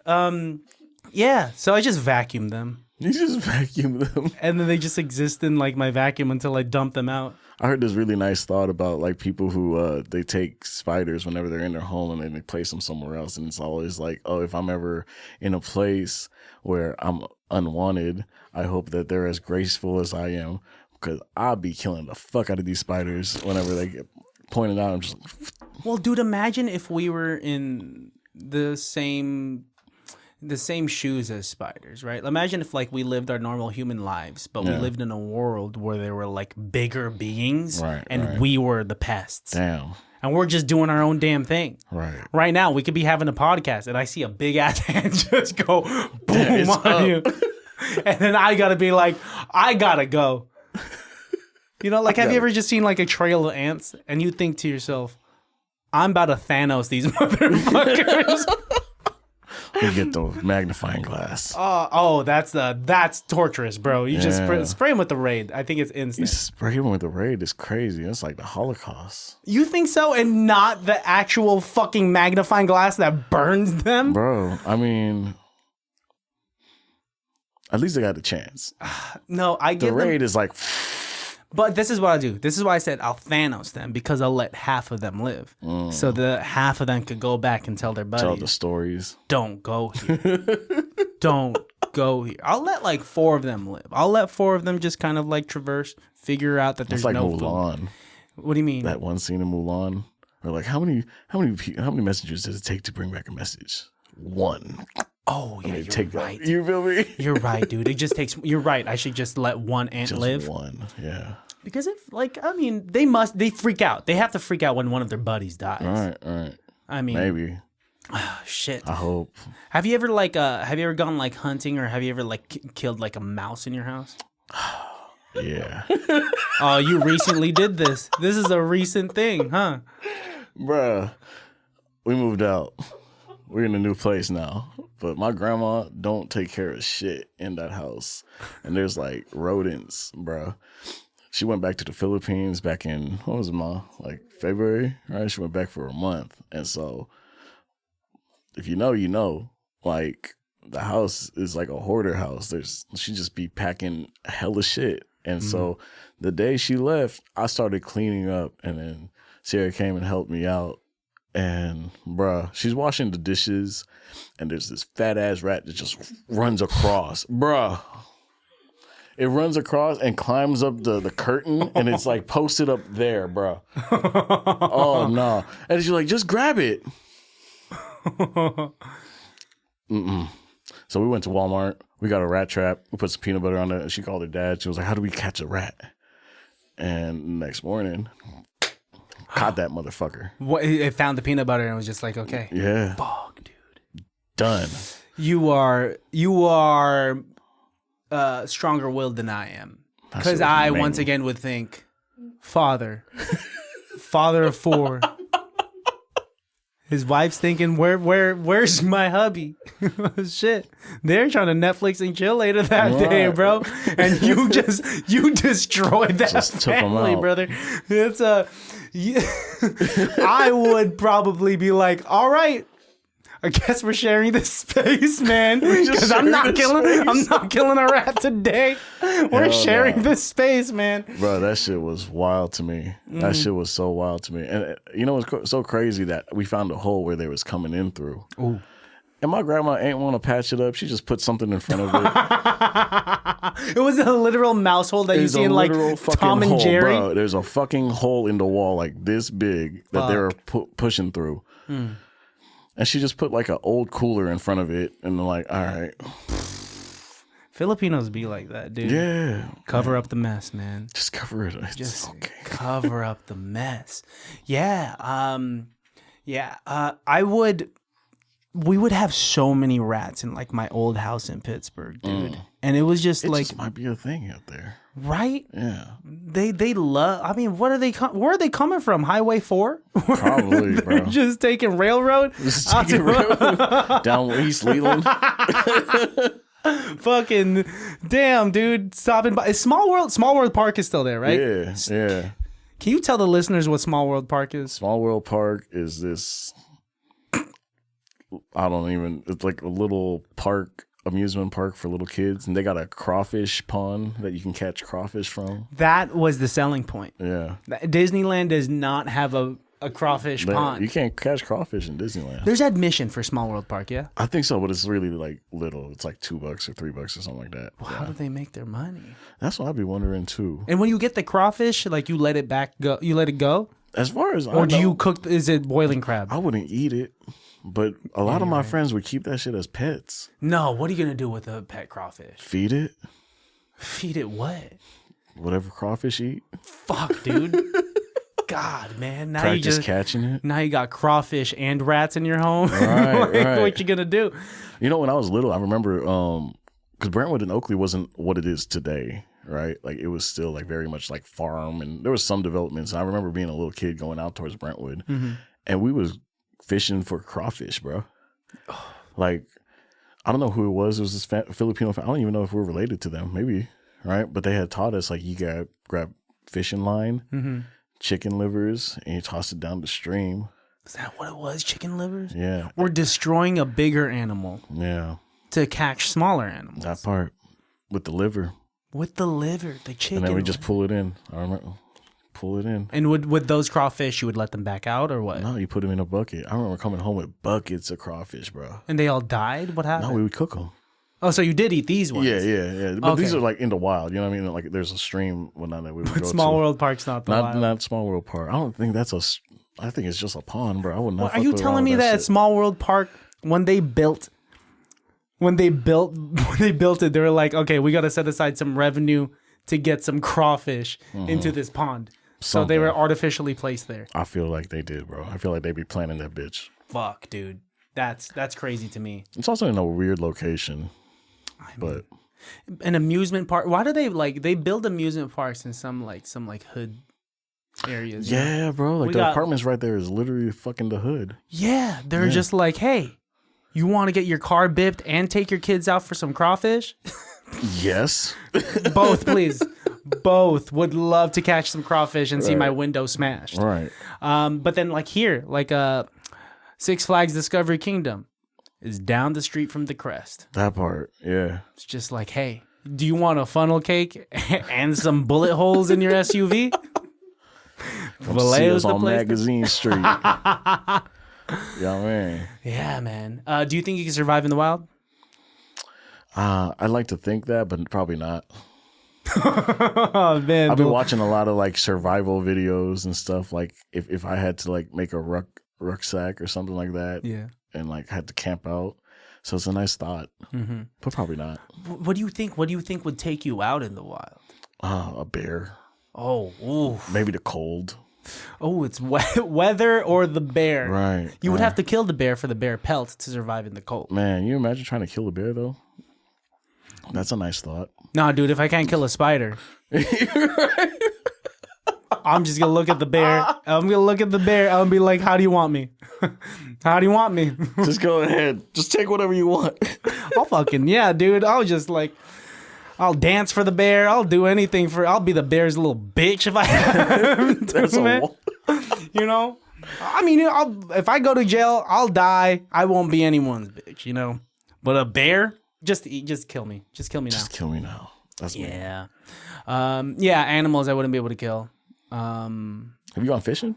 A: yeah. So I just vacuum them,
B: You just vacuum them.
A: and then they just exist in like my vacuum until I dump them out.
B: I heard this really nice thought about like people who they take spiders whenever they're in their home and then they place them somewhere else, and it's always like, oh, if I'm ever in a place where I'm unwanted, I hope that they're as graceful as I am, because I'll be killing the fuck out of these spiders whenever they get pointed out. I'm just
A: Well, dude, imagine if we were in the same shoes as spiders, right? Imagine if like we lived our normal human lives, but we lived in a world where there were like bigger beings, and we were the pests.
B: damn.
A: And we're just doing our own damn thing.
B: Right.
A: Right now, we could be having a podcast, and I see a big ass hand just go boom
B: It's
A: on
B: up.
A: you, and then I gotta be like, I gotta go. You know, like have you ever just seen like a trail of ants, and you think to yourself, I'm about to Thanos these motherfuckers.
B: We get the magnifying glass.
A: That's torturous, bro. You just spray them with the raid. I think it's
B: You
A: instant.
B: spray them with the raid is crazy. It's like the Holocaust.
A: You think so, and not the actual fucking magnifying glass that burns them?
B: Bro, I mean, at least they got a chance.
A: No, I
B: The
A: give them.
B: raid is like,
A: But this is what I do. This is why I said I'll Thanos them, because I'll let half of them live, so the half of them could go back and tell their buddies,
B: tell the stories.
A: don't go here. Don't go here. I'll let like 4 of them live. I'll let 4 of them just kind of like traverse, figure out that there's
B: It's like
A: no food.
B: Mulan.
A: What do you mean?
B: That one scene in Mulan. Or like, how many messages does it take to bring back a message? 1.
A: Oh yeah,
B: They
A: you're
B: take
A: right.
B: that. You feel me?
A: You're right, dude. It just takes. You're right. I should just let one ant
B: Just
A: live,
B: 1. Yeah.
A: because if like I mean they freak out. They have to freak out when one of their buddies dies.
B: All right.
A: I mean,
B: Maybe.
A: shit.
B: I hope.
A: Have you ever gone like hunting, or have you ever like killed like a mouse in your house?
B: Yeah.
A: Oh, you recently did this. This is a recent thing, huh?
B: Bruh. We moved out. We're in a new place now. But my grandma don't take care of shit in that house. And there's like rodents, bruh. She went back to the Philippines back in, what was it, Ma? Like February, right? She went back for a month. And so, if you know, you know. Like, the house is like a hoarder house. She just be packing hella shit. And so, the day she left, I started cleaning up. And then Sarah came and helped me out. And, bruh, she's washing the dishes. And there's this fat-ass rat that just runs across. Bruh. It runs across and climbs up the curtain, and it's like posted up there, bro. Oh no! And she's like, just grab it. So we went to Walmart. We got a rat trap. We put some peanut butter on it. She called her dad. She was like, how do we catch a rat? And next morning, caught that motherfucker.
A: What? It found the peanut butter and was just like, okay.
B: Yeah.
A: Fuck, dude.
B: Done.
A: You are stronger willed than I am. Because I once again would think, father of 4. His wife's thinking, where's my hubby? Shit. They're trying to Netflix and chill later that day, bro. And you destroyed that family, brother. It's I would probably be like, all right, I guess we're sharing this space, man. Because I'm not killing a rat today. We're sharing this space, man.
B: Bro, that shit was wild to me. That shit was so wild to me. And you know what's so crazy that we found a hole where they was coming in through. Ooh. And my grandma ain't want to patch it up. She just put something in front of it.
A: It was a literal mouse hole that you see in like Tom and Jerry.
B: Bro, there's a fucking hole in the wall like this big that they were pushing through. And she just put like an old cooler in front of it, and they're like, all right.
A: Filipinos be like that, dude.
B: Yeah.
A: Cover up the mess, man.
B: Just cover it. It's
A: just
B: okay.
A: Cover up the mess. Yeah. We would have so many rats in like my old house in Pittsburgh, dude. And it was just
B: it might be a thing out there.
A: Right?
B: Yeah.
A: They love, I mean, where are they coming from? Highway 4?
B: Probably, bro.
A: Just taking railroad?
B: Down East Leland.
A: Fucking damn, dude. Stopping by. Is Small World Park is still there, right?
B: Yeah, yeah.
A: Can you tell the listeners what Small World Park is?
B: Small World Park is this, it's like a little amusement park for little kids, and they got a crawfish pond that you can catch crawfish from.
A: That was the selling point.
B: Yeah.
A: Disneyland does not have a crawfish pond.
B: You can't catch crawfish in Disneyland.
A: There's admission for Small World Park, yeah?
B: I think so, but it's really like little. It's like $2 or $3 or something like that.
A: Well, how do they make their money?
B: That's what I'd be wondering too.
A: And when you get the crawfish, like you let it go?
B: As far as
A: or do you cook? Is it boiling crab?
B: I wouldn't eat it. But a lot of my friends would keep that shit as pets.
A: No, what are you going to do with a pet crawfish?
B: Feed it.
A: Feed it what?
B: Whatever crawfish eat.
A: Fuck, dude. God, man. Now
B: Practice catching it.
A: Now you got crawfish and rats in your home.
B: Right.
A: What you going to do?
B: You know, when I was little, I remember, because Brentwood and Oakley wasn't what it is today, right? Like, it was still like very much like farm, and there was some developments. I remember being a little kid going out towards Brentwood, and we was fishing for crawfish, bro. Like, I don't know who it was. It was this Filipino family. I don't even know if we're related to them. Maybe, right? But they had taught us, like, you got grab fishing line, chicken livers, and you toss it down the stream.
A: Is that what it was? Chicken livers?
B: Yeah.
A: We're destroying a bigger animal.
B: Yeah.
A: To catch smaller animals.
B: That part. With the liver.
A: The chicken.
B: And then we just pull it in. I remember. Pull it in.
A: And with those crawfish, you would let them back out or what?
B: No, you put them in a bucket. I remember coming home with buckets of crawfish, bro.
A: And they all died? What happened?
B: No, we would cook them.
A: Oh, so you did eat these ones?
B: Yeah. But these are like in the wild. You know what I mean? Like there's a stream that we would go to.
A: Small World Park's not the wild.
B: Not Small World Park. I don't think I think it's just a pond, bro. I would not.
A: Are you telling me that at Small World Park, when they built it, they were like, okay, we got to set aside some revenue to get some crawfish into this pond. So they were artificially placed there.
B: I feel like they did, bro. I feel like they be planning that bitch.
A: Fuck, dude. That's crazy to me.
B: It's also in a weird location. But
A: an amusement park. Why do they build amusement parks in some hood areas?
B: Yeah, bro. Like the apartments right there is literally fucking the hood.
A: Yeah. They're just like, hey, you want to get your car bipped and take your kids out for some crawfish?
B: Yes.
A: Both, please. Both would love to catch some crawfish and see my window smashed.
B: Right.
A: But then Six Flags Discovery Kingdom is down the street from the Crest.
B: That part, yeah.
A: It's just like, hey, do you want a funnel cake and some bullet holes in your SUV?
B: Come see us on Magazine Street. Yeah, man.
A: Yeah, man. Do you think you can survive in the wild?
B: I'd like to think that, but probably not.
A: Oh, man,
B: I've been watching a lot of like survival videos and stuff. Like if I had to like make a rucksack or something like that, and like had to camp out. So it's a nice thought, but probably not.
A: What do you think? What do you think would take you out in the wild?
B: A bear.
A: Oh, ooh.
B: Maybe the cold.
A: Oh, it's weather or the bear.
B: Right.
A: You would have to kill the bear for the bear pelt to survive in the cold.
B: Man, you imagine trying to kill a bear though? That's a nice thought.
A: Nah, dude, if I can't kill a spider, I'm just gonna look at the bear. I'm gonna look at the bear. I'm gonna be like, "How do you want me? How do you want me?"
B: Just go ahead. Just take whatever you want.
A: I'll fucking dude. I'll just like, I'll dance for the bear. I'll do anything I'll be the bear's little bitch if I have to, you know. I mean, if I go to jail, I'll die. I won't be anyone's bitch, you know. But a bear, just kill me. Just kill me now.
B: Just kill me now. That's me.
A: Yeah. Animals I wouldn't be able to kill.
B: Have you gone fishing?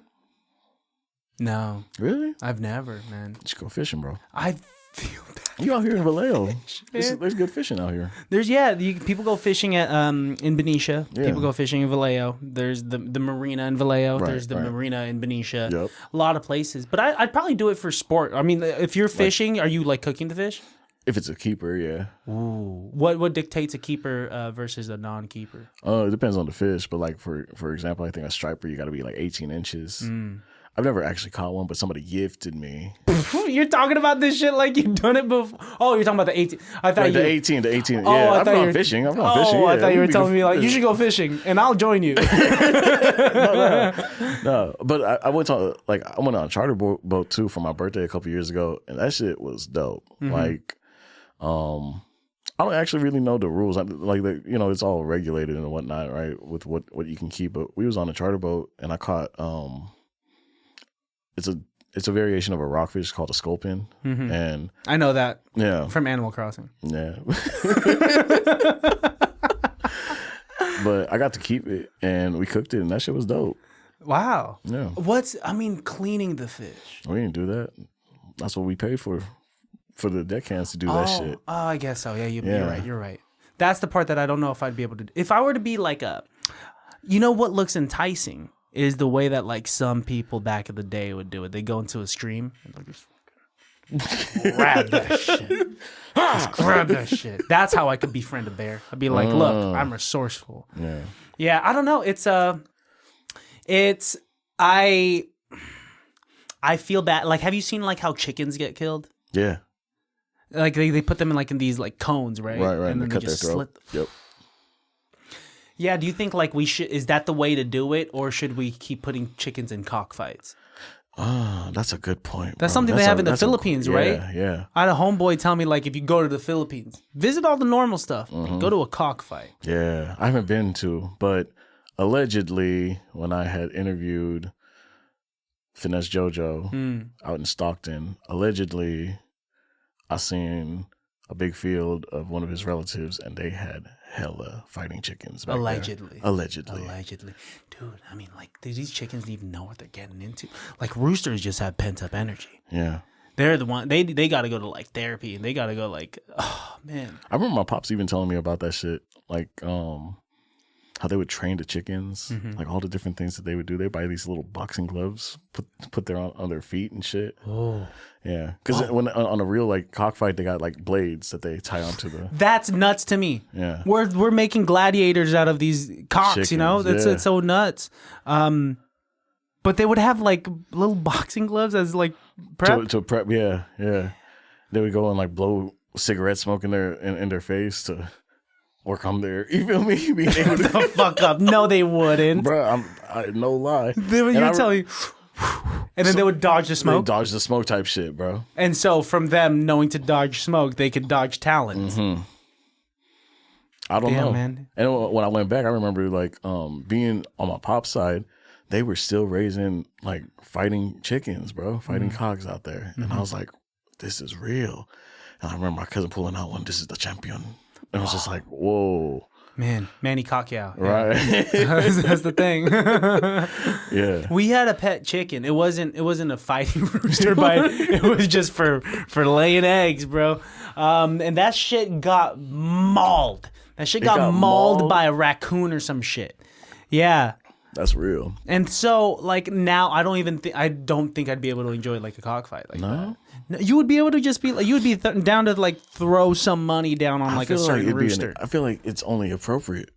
A: No.
B: Really?
A: I've never, man.
B: You should go fishing, bro.
A: I feel bad.
B: You out here in Vallejo. There's good fishing out here.
A: People go fishing at in Benicia. Yeah. People go fishing in Vallejo. There's the marina in Vallejo. Right, there's the marina in Benicia.
B: Yep.
A: A lot of places. But I'd probably do it for sport. I mean, if you're fishing, are you like cooking the fish?
B: If it's a keeper, yeah.
A: Ooh. What dictates a keeper versus a non-keeper?
B: It depends on the fish, but like for example, I think a striper you got to be like 18 inches. I've never actually caught one, but somebody gifted me.
A: You're talking about this shit like you've done it before. Oh, you're taling about the 18. I thought
B: like the 18. Yeah,
A: I've gone
B: fishing.
A: I thought you were telling me like you should go fishing and I'll join you.
B: No. But I went on on a charter boat too for my birthday a couple years ago, and that shit was dope. Like, I don't actually really know the rules. It's all regulated and whatnot, right? With what you can keep. But we was on a charter boat and I caught it's a variation of a rockfish called a sculpin, and
A: I know that.
B: Yeah,
A: from Animal Crossing.
B: Yeah, but I got to keep it, and we cooked it, and that shit was dope.
A: Wow.
B: Yeah.
A: Cleaning the fish?
B: We didn't do that. That's what we paid for the deckhands to do that shit.
A: Oh, I guess so. Yeah, you're right. That's the part that I don't know if I'd be able to do. If I were to be like what looks enticing is the way that like some people back in the day would do it. They go into a stream and like just grab that shit. Just grab that shit. That's how I could befriend a bear. I'd be like, look, I'm resourceful.
B: Yeah.
A: Yeah, I don't know. I feel bad. Like, have you seen like how chickens get killed?
B: Yeah.
A: Like they put them in these like cones, right?
B: Right.
A: And then
B: they cut their throat. Yep.
A: Yeah, do you think like is that the way to do it, or should we keep putting chickens in cockfights?
B: That's a good point.
A: That's something they have in the Philippines, right?
B: Yeah.
A: I had a homeboy tell me like if you go to the Philippines, visit all the normal stuff, go to a cockfight.
B: Yeah, I haven't been to, but allegedly when I had interviewed Finesse JoJo out in Stockton, allegedly I seen a big field of one of his relatives, and they had hella fighting chickens back
A: Allegedly.
B: there. Allegedly.
A: Dude, I mean, like, do these chickens even know what they're getting into? Like, roosters just have pent-up energy.
B: Yeah.
A: They're the one, they got to go to, like, therapy, and they got to go, like, oh, man.
B: I remember my pops even telling me about that shit. Like, how they would train the chickens, like all the different things that they would do. They buy these little boxing gloves, put their on their feet and shit.
A: Oh,
B: yeah, because when on a real like cockfight, they got like blades that they tie onto the.
A: That's nuts to me.
B: Yeah,
A: we're making gladiators out of these cocks.
B: Chickens,
A: you know, it's so nuts. But they would have like little boxing gloves as like prep.
B: To prep, yeah. They would go and like blow cigarette smoke in their face to work on their, you feel me? Being able to
A: the fuck up. No, they wouldn't.
B: Bro, no lie.
A: You're telling and then they would dodge the smoke?
B: Dodge the smoke type shit, bro.
A: And so from them knowing to dodge smoke, they could dodge talons.
B: I don't know.
A: Man.
B: And when I went back, I remember like being on my pop's side, they were still raising like fighting chickens, bro. Fighting cocks out there. And I was like, this is real. And I remember my cousin pulling out one, this is the champion. And I was just like, whoa.
A: Man, Manny Pacquiao.
B: Right.
A: That's the thing.
B: Yeah.
A: We had a pet chicken. It wasn't a fighting rooster, but it was just for laying eggs, bro. And that shit got mauled. That shit got mauled by a raccoon or some shit. Yeah.
B: That's real.
A: And so, like, now I don't think I'd be able to enjoy like a cockfight like that. No, you would be able to just be like, you would be down to like throw some money down on like a certain rooster.
B: I feel like it's only appropriate.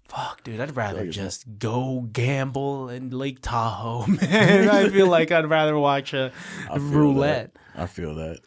A: Fuck, dude, I'd rather just go gamble in Lake Tahoe, man. I feel like I'd rather watch a roulette.
B: I feel that.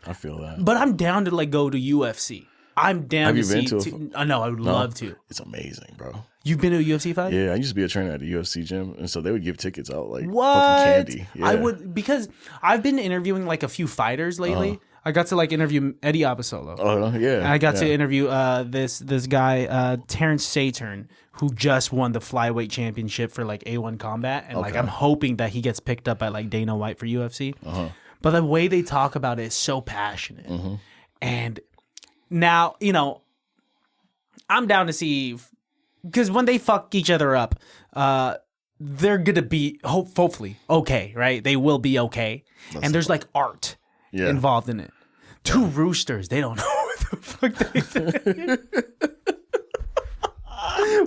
A: But I'm down to like go to UFC. I'm down to see. Have you been to? No, I would love to.
B: It's amazing, bro.
A: You've been to a UFC fight?
B: Yeah, I used to be a trainer at a UFC gym, and so they would give tickets out like
A: what?
B: Fucking candy. Yeah.
A: I would, because I've been interviewing like a few fighters lately. I got to like interview Eddie Apostolo.
B: Oh yeah.
A: I got to interview this guy Terrence Saturn, who just won the flyweight championship for like A1 Combat, and like I'm hoping that he gets picked up by like Dana White for UFC. But the way they talk about it is so passionate, and now I'm down to see. Because when they fuck each other up, they're going to be hopefully okay, right? They will be okay. And there's like art involved in it. Two roosters, they don't know what the fuck they did.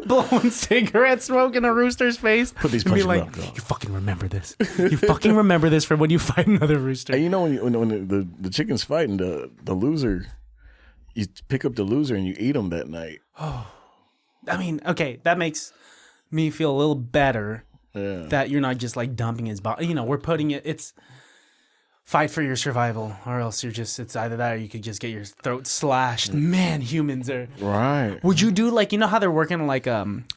A: Blowing cigarettes, smoking a rooster's face.
B: Put these
A: and be
B: punches
A: like,
B: up,
A: you fucking remember this. You fucking remember this for when you fight another rooster.
B: And when the chicken's fighting, the loser, you pick up the loser and you eat them that night.
A: Oh. I mean, okay, that makes me feel a little better that you're not just like dumping his body. We're putting it's fight for your survival, or else it's either that or you could just get your throat slashed. Man, humans are
B: right.
A: Would you do like how they're working like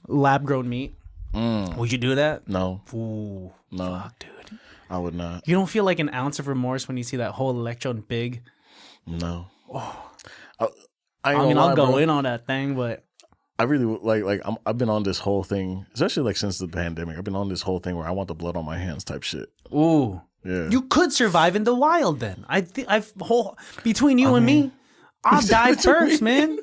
A: lab grown meat? Would you do that?
B: No.
A: Ooh,
B: no,
A: fuck, dude.
B: I would not.
A: You don't feel like an ounce of remorse when you see that whole electron pig?
B: No.
A: Oh.
B: I'll
A: go in on that thing, but.
B: I really I've been on this whole thing, especially like since the pandemic. I've been on this whole thing where I want the blood on my hands type shit.
A: Ooh,
B: yeah.
A: You could survive in the wild then. Between you and me, I'll die first, man.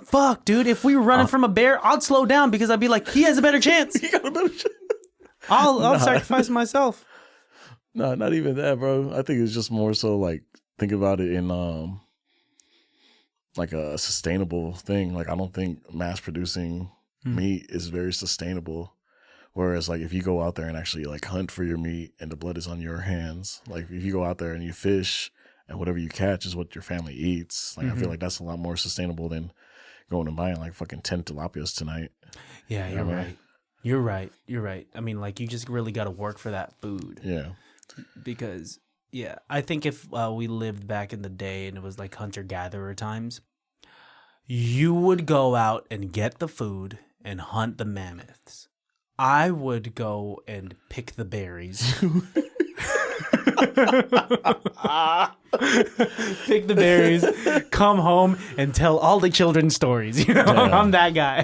A: Fuck, dude. If we were running from a bear, I'd slow down because I'd be like, he has a better chance.
B: He got a better chance.
A: I'll sacrifice myself.
B: No, not even that, bro. I think it's just more so like think about it in like a sustainable thing. Like I don't think mass producing meat is very sustainable. Whereas like if you go out there and actually like hunt for your meat and the blood is on your hands, like if you go out there and you fish and whatever you catch is what your family eats, like I feel like that's a lot more sustainable than going and buying like fucking 10 tilapias tonight.
A: Yeah, you're right. You're right. You're right. I mean, like you just really got to work for that food.
B: Yeah.
A: Because I think if we lived back in the day and it was like hunter-gatherer times, you would go out and get the food and hunt the mammoths. I would go and pick the berries. Pick the berries, come home and tell all the children stories. I'm that guy.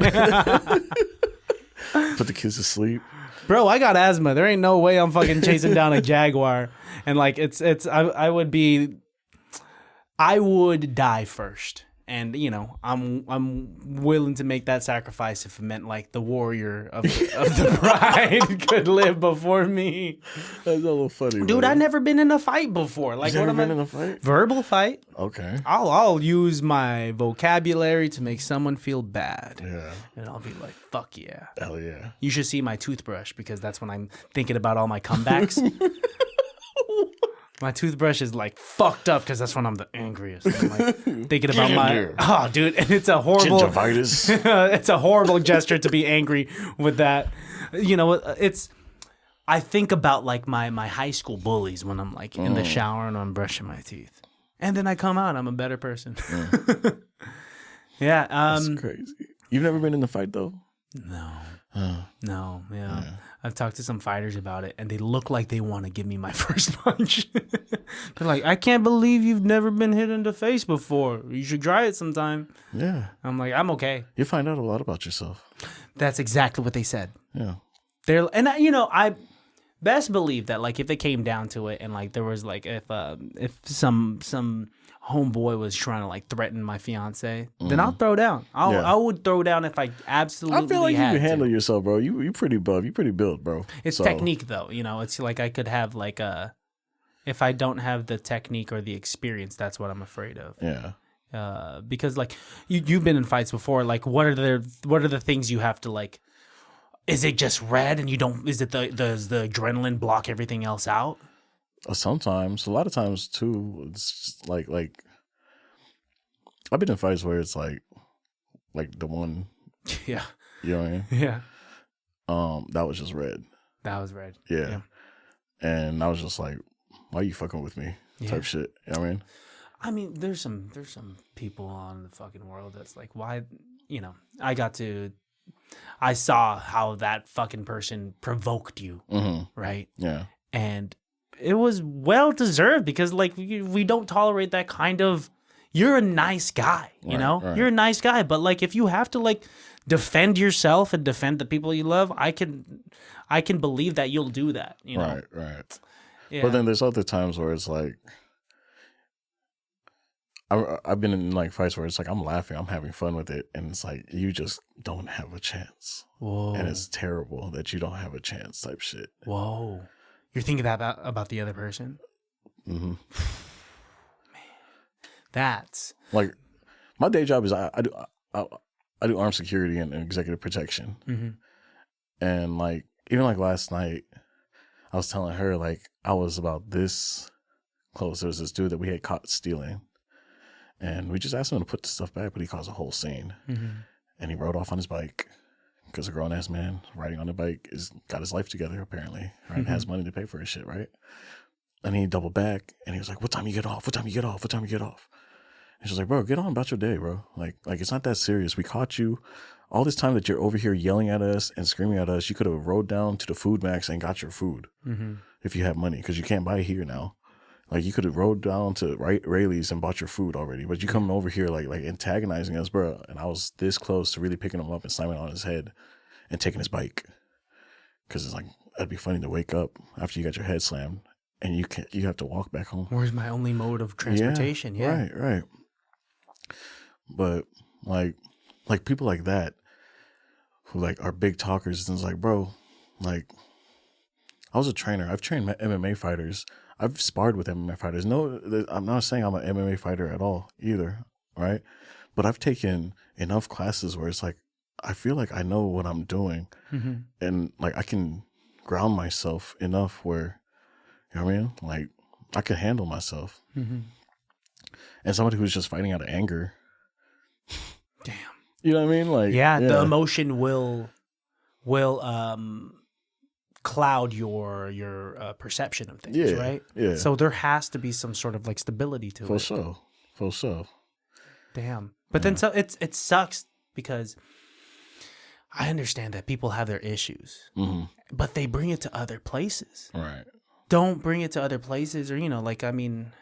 B: Put the kids to sleep.
A: Bro, I got asthma. There ain't no way I'm fucking chasing down a jaguar. And like I would die first. And I'm willing to make that sacrifice if it meant like the warrior of the bride could live before me.
B: That's a little funny,
A: dude. I've never been in a fight before. Like,
B: what am I in a fight?
A: Verbal fight.
B: Okay.
A: I'll use my vocabulary to make someone feel bad.
B: Yeah.
A: And I'll be like, fuck yeah.
B: Hell yeah.
A: You should see my toothbrush because that's when I'm thinking about all my comebacks. My toothbrush is like fucked up because that's when I'm the angriest. I'm like thinking about dude, and it's a horrible
B: gingivitis.
A: It's a horrible gesture to be angry with that. I think about like my high school bullies when I'm like in the shower and I'm brushing my teeth, and then I come out, I'm a better person. Yeah,
B: that's crazy. You've never been in a fight though?
A: No. No, yeah. I've talked to some fighters about it, and they look like they want to give me my first punch. They're like, I can't believe you've never been hit in the face before. You should try it sometime.
B: Yeah.
A: I'm like, I'm okay.
B: You find out a lot about yourself.
A: That's exactly what they said.
B: Yeah.
A: best believe that like if it came down to it and like there was like if some homeboy was trying to like threaten my fiance, then I'll throw down. I would throw down if I absolutely
B: I feel like you
A: had
B: can handle
A: to.
B: yourself, bro. You pretty buff. You pretty built, bro.
A: It's technique though, you know. It's like I could have like if I don't have the technique or the experience, that's what I'm afraid of.
B: Yeah.
A: Because like you've been in fights before. Like what are the things you have to like? Is it just red and you don't? Is it does the adrenaline block everything else out?
B: Sometimes, a lot of times too. It's just like I've been in fights where it's like the one.
A: Yeah.
B: You know what I mean?
A: Yeah.
B: That was just red.
A: That was red.
B: Yeah. And I was just like, why are you fucking with me? Type shit. You know what I mean?
A: I mean, there's some people on the fucking world that's like, why, you know, I saw how that fucking person provoked you, right?
B: Yeah.
A: And it was well deserved because like we don't tolerate that kind of, you're a nice guy, you know? Right. You're a nice guy, but like if you have to like defend yourself and defend the people you love, I can believe that you'll do that, you know?
B: Right.
A: Yeah.
B: But then there's other times where it's like, I've been in like fights where it's like I'm laughing, I'm having fun with it, and it's like you just don't have a chance.
A: Whoa. And
B: it's terrible that you don't have a chance type shit.
A: Whoa. You're thinking that about the other person? Mm-hmm. Man. That's
B: like my day job is I do armed security and executive protection. Mm-hmm. And like even like last night I was telling her like I was about this close. There was this dude that we had caught stealing. And we just asked him to put the stuff back, but he caused a whole scene. Mm-hmm. And he rode off on his bike because a grown-ass man riding on a bike got his life together, apparently, right? Mm-hmm. Has money to pay for his shit, right? And he doubled back, and he was like, what time you get off? What time you get off? What time you get off? And she was like, bro, get on about your day, bro. Like it's not that serious. We caught you. All this time that you're over here yelling at us and screaming at us, you could have rode down to the Food Max and got your food if you have money, because you can't buy it here now. Like, you could have rode down to Rayleigh's and bought your food already, but you coming over here, like antagonizing us, bro. And I was this close to really picking him up and slamming on his head and taking his bike. Because it's like, that'd be funny to wake up after you got your head slammed and you have to walk back home.
A: Where's my only mode of transportation? Yeah.
B: Right. But, like people like that who, like, are big talkers, and it's like, bro, like, I was a trainer. I've trained MMA fighters. I've sparred with MMA fighters. No, I'm not saying I'm an MMA fighter at all either, right? But I've taken enough classes where it's like, I feel like I know what I'm doing. Mm-hmm. And like, I can ground myself enough where, you know what I mean? Like, I can handle myself. Mm-hmm. And somebody who's just fighting out of anger.
A: Damn.
B: You know what I mean? Like,
A: yeah. The emotion will cloud your perception of things, right?
B: Yeah.
A: So there has to be some sort of like stability to it.
B: For sure.
A: Damn. But then so it sucks because I understand that people have their issues, but they bring it to other places.
B: Right.
A: Don't bring it to other places, or, you know, like, I mean,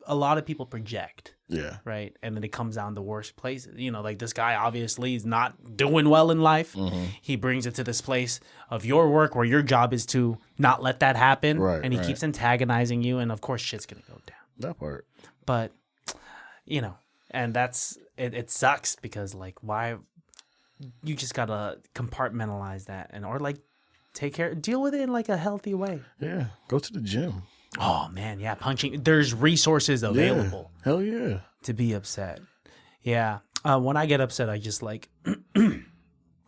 A: a lot of people project.
B: Yeah.
A: Right. And then it comes down the worst places. You know, like this guy obviously is not doing well in life. Mm-hmm. He brings it to this place of your work where your job is to not let that happen.
B: Right.
A: And he keeps antagonizing you. And of course, shit's going to go down.
B: That part.
A: But, you know, and that's it sucks because, like, why you just got to compartmentalize that or like deal with it in like a healthy way.
B: Yeah. Go to the gym.
A: Oh, man, yeah, punching. There's resources available.
B: Yeah. Hell yeah.
A: To be upset. Yeah. When I get upset, I just like,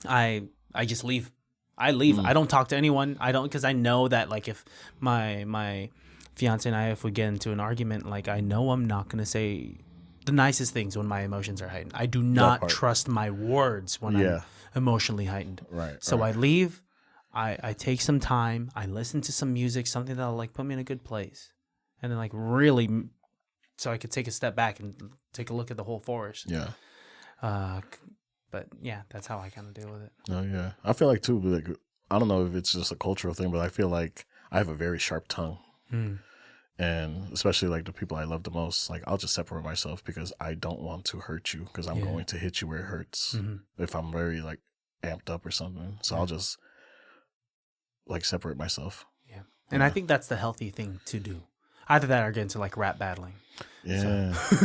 A: I just leave. I leave. I don't talk to anyone. I don't, because I know that like if my fiance and I, if we get into an argument, like I know I'm not going to say the nicest things when my emotions are heightened. I do not trust my words when I'm emotionally heightened.
B: Right.
A: So I leave. I take some time. I listen to some music, something that'll like put me in a good place, and then like really, so I could take a step back and take a look at the whole forest.
B: Yeah.
A: But yeah, that's how I kind of deal with it.
B: Oh yeah, I feel like too. Like, I don't know if it's just a cultural thing, but I feel like I have a very sharp tongue, and especially like the people I love the most. Like, I'll just separate myself because I don't want to hurt you because I'm going to hit you where it hurts if I'm very like amped up or something. So I'll just like separate myself.
A: Yeah. And I think that's the healthy thing to do. Either that or get into like rap battling.
B: Yeah.
A: So.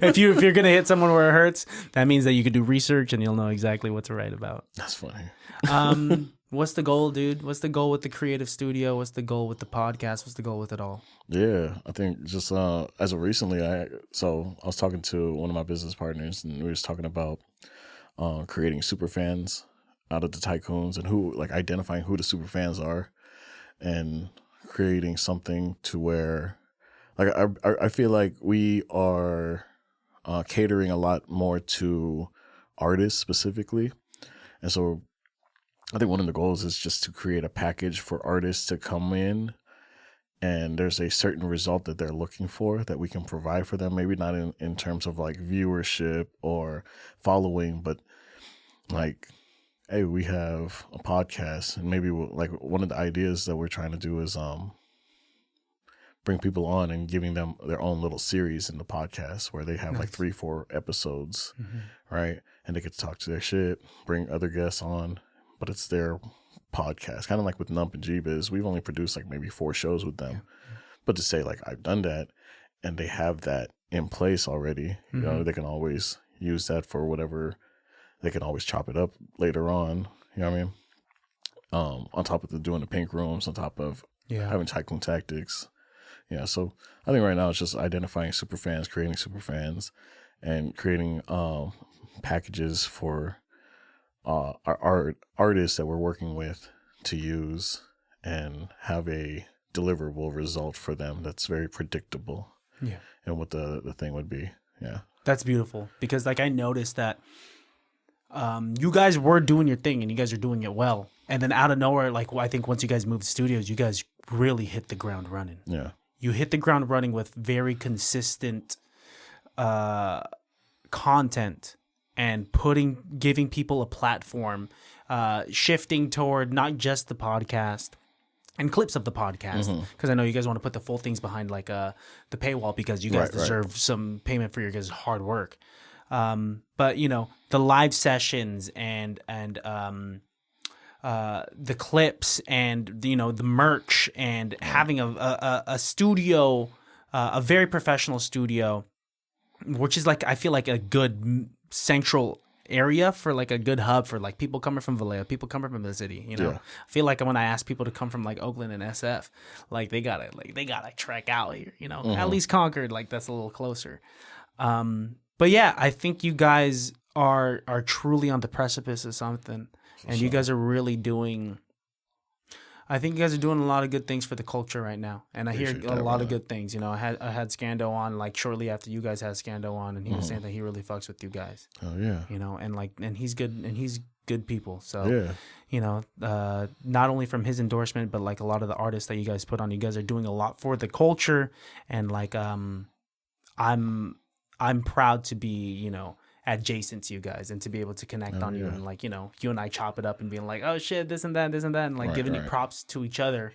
A: if you're gonna hit someone where it hurts, that means that you could do research and you'll know exactly what to write about.
B: That's funny.
A: What's the goal, dude? What's the goal with the creative studio? What's the goal with the podcast? What's the goal with it all?
B: Yeah, I think just as of recently, I was talking to one of my business partners, and we was talking about creating super fans out of the tycoons and who, like, identifying who the super fans are, and creating something to where, like, I feel like we are catering a lot more to artists specifically, and so I think one of the goals is just to create a package for artists to come in, and there's a certain result that they're looking for that we can provide for them. Maybe not in terms of like viewership or following, but like, hey, we have a podcast, and maybe like one of the ideas that we're trying to do is bring people on and giving them their own little series in the podcast where they have like 3-4 episodes, right? And they get to talk to their shit, bring other guests on, but it's their podcast. Kind of like with Nump and G-Biz. We've only produced like maybe 4 shows with them. But to say like I've done that and they have that in place already, you know, they can always use that for whatever. They can always chop it up later on. You know what I mean? On top of doing the pink rooms, on top of having Tycoon Tactics. Yeah, so I think right now it's just identifying super fans, creating super fans, and creating packages for our artists that we're working with to use and have a deliverable result for them that's very predictable. Yeah. And what the thing would be. Yeah.
A: That's beautiful, because like I noticed that you guys were doing your thing and you guys are doing it well. And then out of nowhere, like I think once you guys moved studios, you guys really hit the ground running. Yeah. You hit the ground running with very consistent content and giving people a platform, shifting toward not just the podcast and clips of the podcast, because I know you guys want to put the full things behind like the paywall, because you guys deserve some payment for your guys' hard work. But you know, the live sessions and the clips and, you know, the merch and having a studio, a very professional studio, which is like, I feel like a good central area for like a good hub for like people coming from Vallejo, people coming from the city, you know. I feel like when I ask people to come from like Oakland and SF, like they gotta trek out here, you know. At least Concord, like that's a little closer. But yeah, I think you guys are truly on the precipice of something. And you guys are really doing, I think you guys are doing a lot of good things for the culture right now. And I hear a lot of good things. You know, I had Scando on like shortly after you guys had Scando on, and he was saying that he really fucks with you guys. Oh yeah. You know, and he's good, and he's good people. So you know, not only from his endorsement, but like a lot of the artists that you guys put on, you guys are doing a lot for the culture. And like I'm proud to be, you know, adjacent to you guys and to be able to connect on you, and like, you know, you and I chop it up and being like, oh shit, this and that, and like giving it props to each other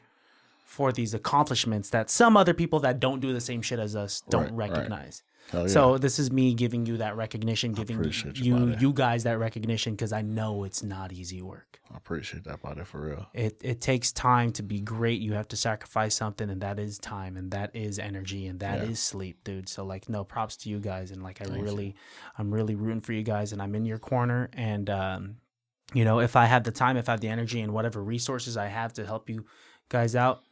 A: for these accomplishments that some other people that don't do the same shit as us don't recognize. So this is me giving you that recognition, giving you guys that recognition, because I know it's not easy work.
B: I appreciate that, buddy, for real.
A: It takes time to be great. You have to sacrifice something, and that is time, and that is energy, and that is sleep, dude. So like, no, props to you guys, and like I'm really rooting for you guys, and I'm in your corner. And you know, if I have the time, if I have the energy, and whatever resources I have to help you guys out,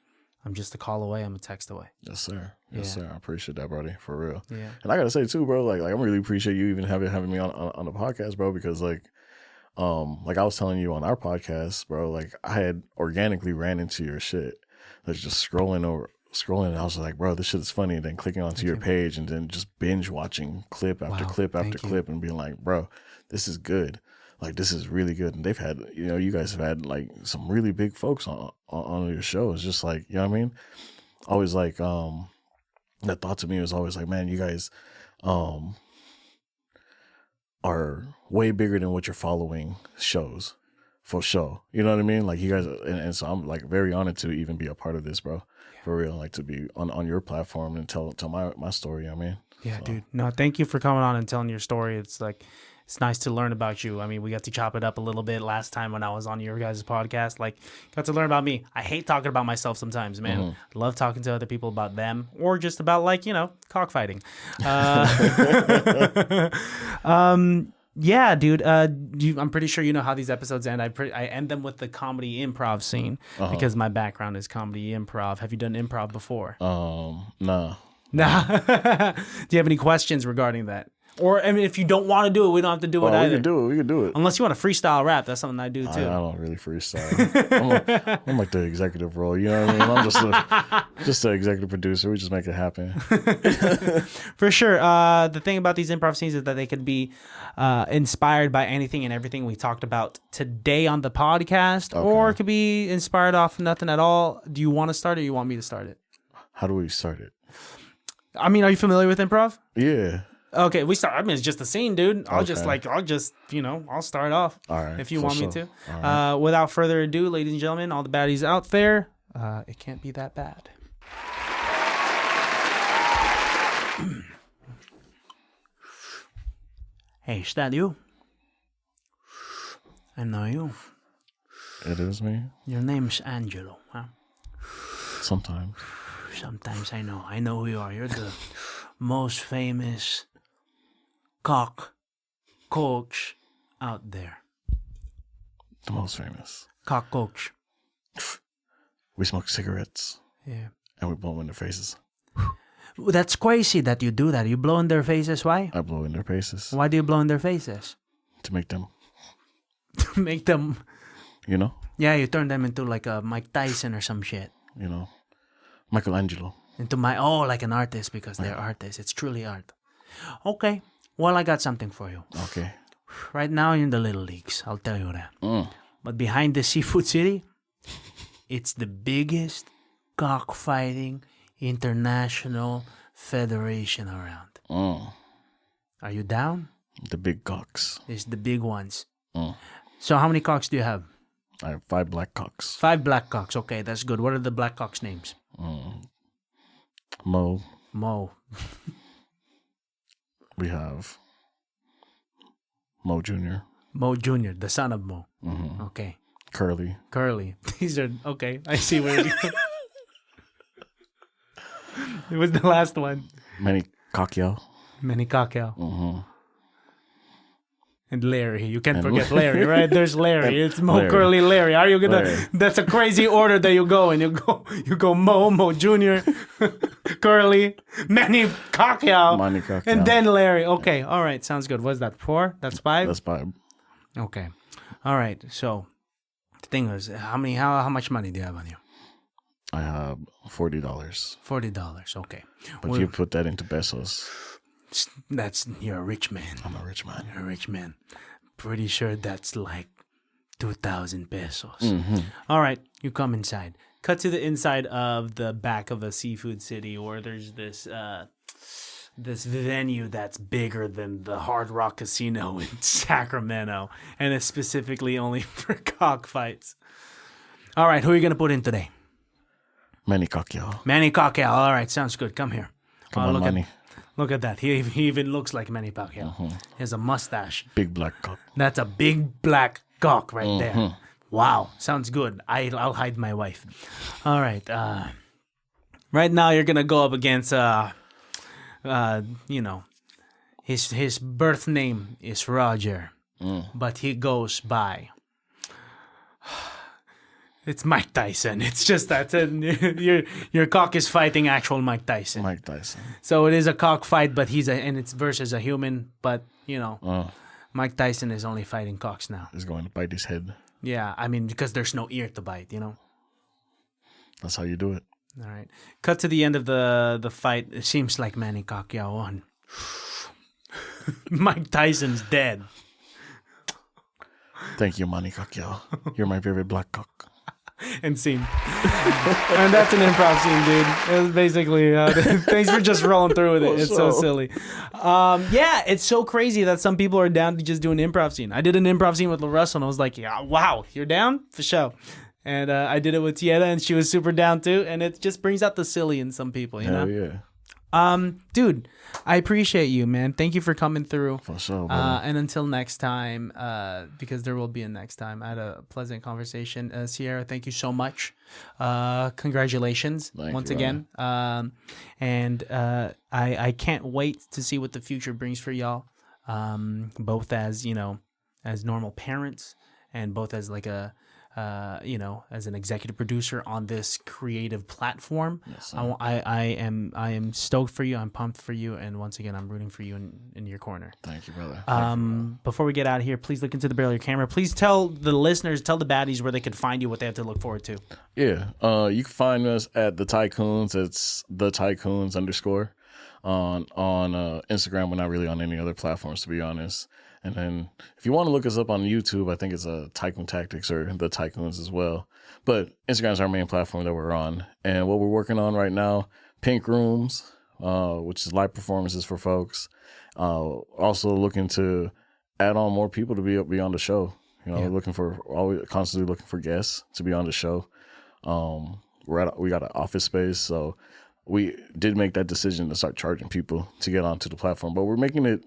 A: I'm just a call away. I'm a text away.
B: Yes, sir. Yes, sir. I appreciate that, buddy, for real. Yeah. And I gotta say too, bro, like I really appreciate you even having me on the podcast, bro, because like I was telling you on our podcast, bro, like I had organically ran into your shit. I was just scrolling, and I was like, bro, this shit is funny. And then clicking onto your page, and then just binge watching clip after clip after clip, and being like, bro, this is good. Like, this is really good. And they've had, you know, you guys have had like some really big folks on your show. It's just like, you know what I mean? Always like, that thought to me was always like, man, you guys are way bigger than what your following shows, for sure. You know what I mean? Like you guys, and so I'm like very honored to even be a part of this, bro. For real, like to be on your platform and tell my story. You know what I mean?
A: Yeah, so. Dude. No, thank you for coming on and telling your story. It's like, It's nice to learn about you. I mean, we got to chop it up a little bit last time when I was on your guys' podcast. Like, got to learn about me. I hate talking about myself sometimes, man. I love talking to other people about them or just about, like, cockfighting. Yeah, dude. I'm pretty sure you know how these episodes end. I end them with the comedy improv scene because my background is comedy improv. Have you done improv before?
B: Nah.
A: Nah. Do you have any questions regarding that? Or, I mean, if you don't want to do it, we don't have to do it either.
B: We can do it.
A: Unless you want to freestyle rap. That's something I do, too.
B: I don't really freestyle. I'm like the executive role. You know what I mean? I'm just the executive producer. We just make it happen.
A: For sure. The thing about these improv scenes is that they could be inspired by anything and everything we talked about today on the podcast. Okay. Or it could be inspired off nothing at all. Do you want to start it or you want me to start it?
B: How do we start it?
A: I mean, are you familiar with improv?
B: Yeah.
A: Okay, we start. I mean, it's just a scene, dude. I'll just I'll start off.
B: All right.
A: If you want me to.
B: Right.
A: Without further ado, ladies and gentlemen, all the baddies out there, it can't be that bad. Hey, is that you? I know you.
B: It is me.
A: Your name's Angelo, huh?
B: Sometimes.
A: Sometimes I know. I know who you are. You're the most famous cock coach out there.
B: The most famous.
A: Cock coach.
B: We smoke cigarettes.
A: Yeah.
B: And we blow them in their faces.
A: That's crazy that you do that. You blow in their faces. Why?
B: I blow in their faces.
A: Why do you blow in their faces?
B: To make them.
A: To make them.
B: You know?
A: Yeah, you turn them into like a Mike Tyson or some shit.
B: You know? Michelangelo.
A: Like an artist because they're artists. It's truly art. Okay. Well, I got something for you.
B: Okay.
A: Right now you're in the little leagues. I'll tell you that. But behind the Seafood City, it's the biggest cockfighting international federation around. Are you down?
B: The big cocks.
A: It's the big ones. So how many cocks do you have?
B: I have 5 black cocks.
A: 5 black cocks. Okay, that's good. What are the black cocks' names?
B: Mo. We have Mo Jr.
A: Mo Jr., the son of Mo. Okay.
B: Curly.
A: These are, okay, I see where you're going. It was the last one.
B: Manny Pacquiao.
A: And Larry. You can't forget Larry, right? There's Larry. It's Mo, Larry. Curly, Larry. Are you gonna? Larry. That's a crazy order that you go in. You go Mo Jr., Curly, Manny Pacquiao, and then Larry. Okay, all right, sounds good. What's that? 4? That's 5.
B: That's 5.
A: Okay, all right. So the thing is, how much money do you have on you?
B: I have $40.
A: $40. Okay.
B: But you put that into pesos.
A: You're a rich man.
B: I'm a rich man.
A: You're a rich man. Pretty sure that's like 2,000 pesos. All right, you come inside. Cut to the inside of the back of a Seafood City where there's this venue that's bigger than the Hard Rock Casino in Sacramento. And it's specifically only for cockfights. All right, who are you going to put in today?
B: Manny Pacquiao.
A: All right, sounds good. Come here.
B: Come on, Manny.
A: Look at that. He even looks like Manny Pacquiao. He has a mustache.
B: Big black cock.
A: That's a big black cock right there. Wow. Sounds good. I'll hide my wife. All right. Right now you're going to go up against, his birth name is Roger. But he goes by... It's Mike Tyson. It's just that your cock is fighting actual Mike Tyson. So it is a cock fight, but and it's versus a human. But Mike Tyson is only fighting cocks now.
B: He's going to bite his head.
A: Yeah, I mean because there's no ear to bite.
B: That's how you do it.
A: All right. Cut to the end of the fight. It seems like Manny Pacquiao won. Mike Tyson's dead.
B: Thank you, Manny Pacquiao. You're my favorite black cock.
A: And scene. And that's an improv scene, dude. It was basically, thanks for just rolling through with it. It's so silly. Yeah, it's so crazy that some people are down to just do an improv scene. I did an improv scene with LaRussell and I was like, yeah, wow, you're down? For sure. And I did it with Tieta and she was super down too. And it just brings out the silly in some people, you know?
B: Yeah.
A: Dude, I appreciate you, man. Thank you for coming through.
B: For sure, brother.
A: And until next time, because there will be a next time. I had a pleasant conversation. Sierra, thank you so much. Congratulations once again. And I can't wait to see what the future brings for y'all. Both as, as normal parents, and both as like as an executive producer on this creative platform.
B: Yes,
A: I am stoked for you. I'm pumped for you. And once again, I'm rooting for you in your corner.
B: Thank you, brother.
A: Before we get out of here, please look into the barrel of your camera. Please tell the listeners, tell the baddies where they can find you, what they have to look forward to.
B: Yeah. You can find us at the Tycoons. It's the Tycoons _ on Instagram. We're not really on any other platforms, to be honest. And then if you want to look us up on YouTube, I think it's Tycoon Tactics or the Tycoons as well. But Instagram's our main platform that we're on. And what we're working on right now, Pink Rooms, which is live performances for folks. Also looking to add on more people to be on the show. Always constantly looking for guests to be on the show. We got an office space, so we did make that decision to start charging people to get onto the platform. But we're making it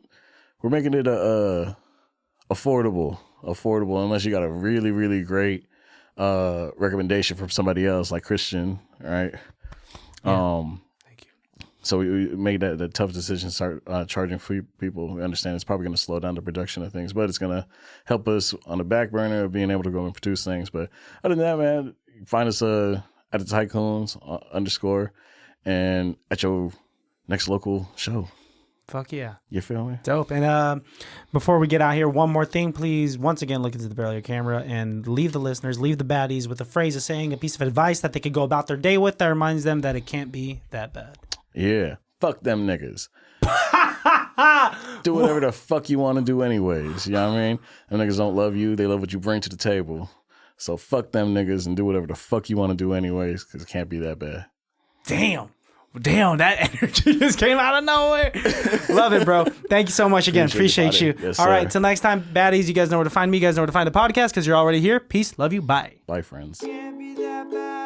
B: affordable unless you got a really, really great recommendation from somebody else like Christian, right?
A: Yeah. Thank you.
B: So we made that tough decision to start charging free people. We understand it's probably going to slow down the production of things, but it's going to help us on the back burner of being able to go and produce things. But other than that, man, find us at the Tycoons _ and at your next local show.
A: Fuck yeah.
B: You feel me?
A: Dope. And before we get out here, one more thing, please. Once again, look into the barrel of your camera and leave the listeners, leave the baddies with a phrase of saying, a piece of advice that they could go about their day with that reminds them that it can't be that bad.
B: Yeah. Fuck them niggas. Do whatever the fuck you want to do anyways. You know what I mean? Them niggas don't love you. They love what you bring to the table. So fuck them niggas and do whatever the fuck you want to do anyways, because it can't be that bad.
A: Damn, that energy just came out of nowhere. Love it, bro. Thank you so much again. Appreciate you.
B: Yes,
A: all right,
B: sir.
A: till next time, baddies, you guys know where to find me. You guys know where to find the podcast because you're already here. Peace. Love you. Bye.
B: Bye, friends.
A: Can't be that bad.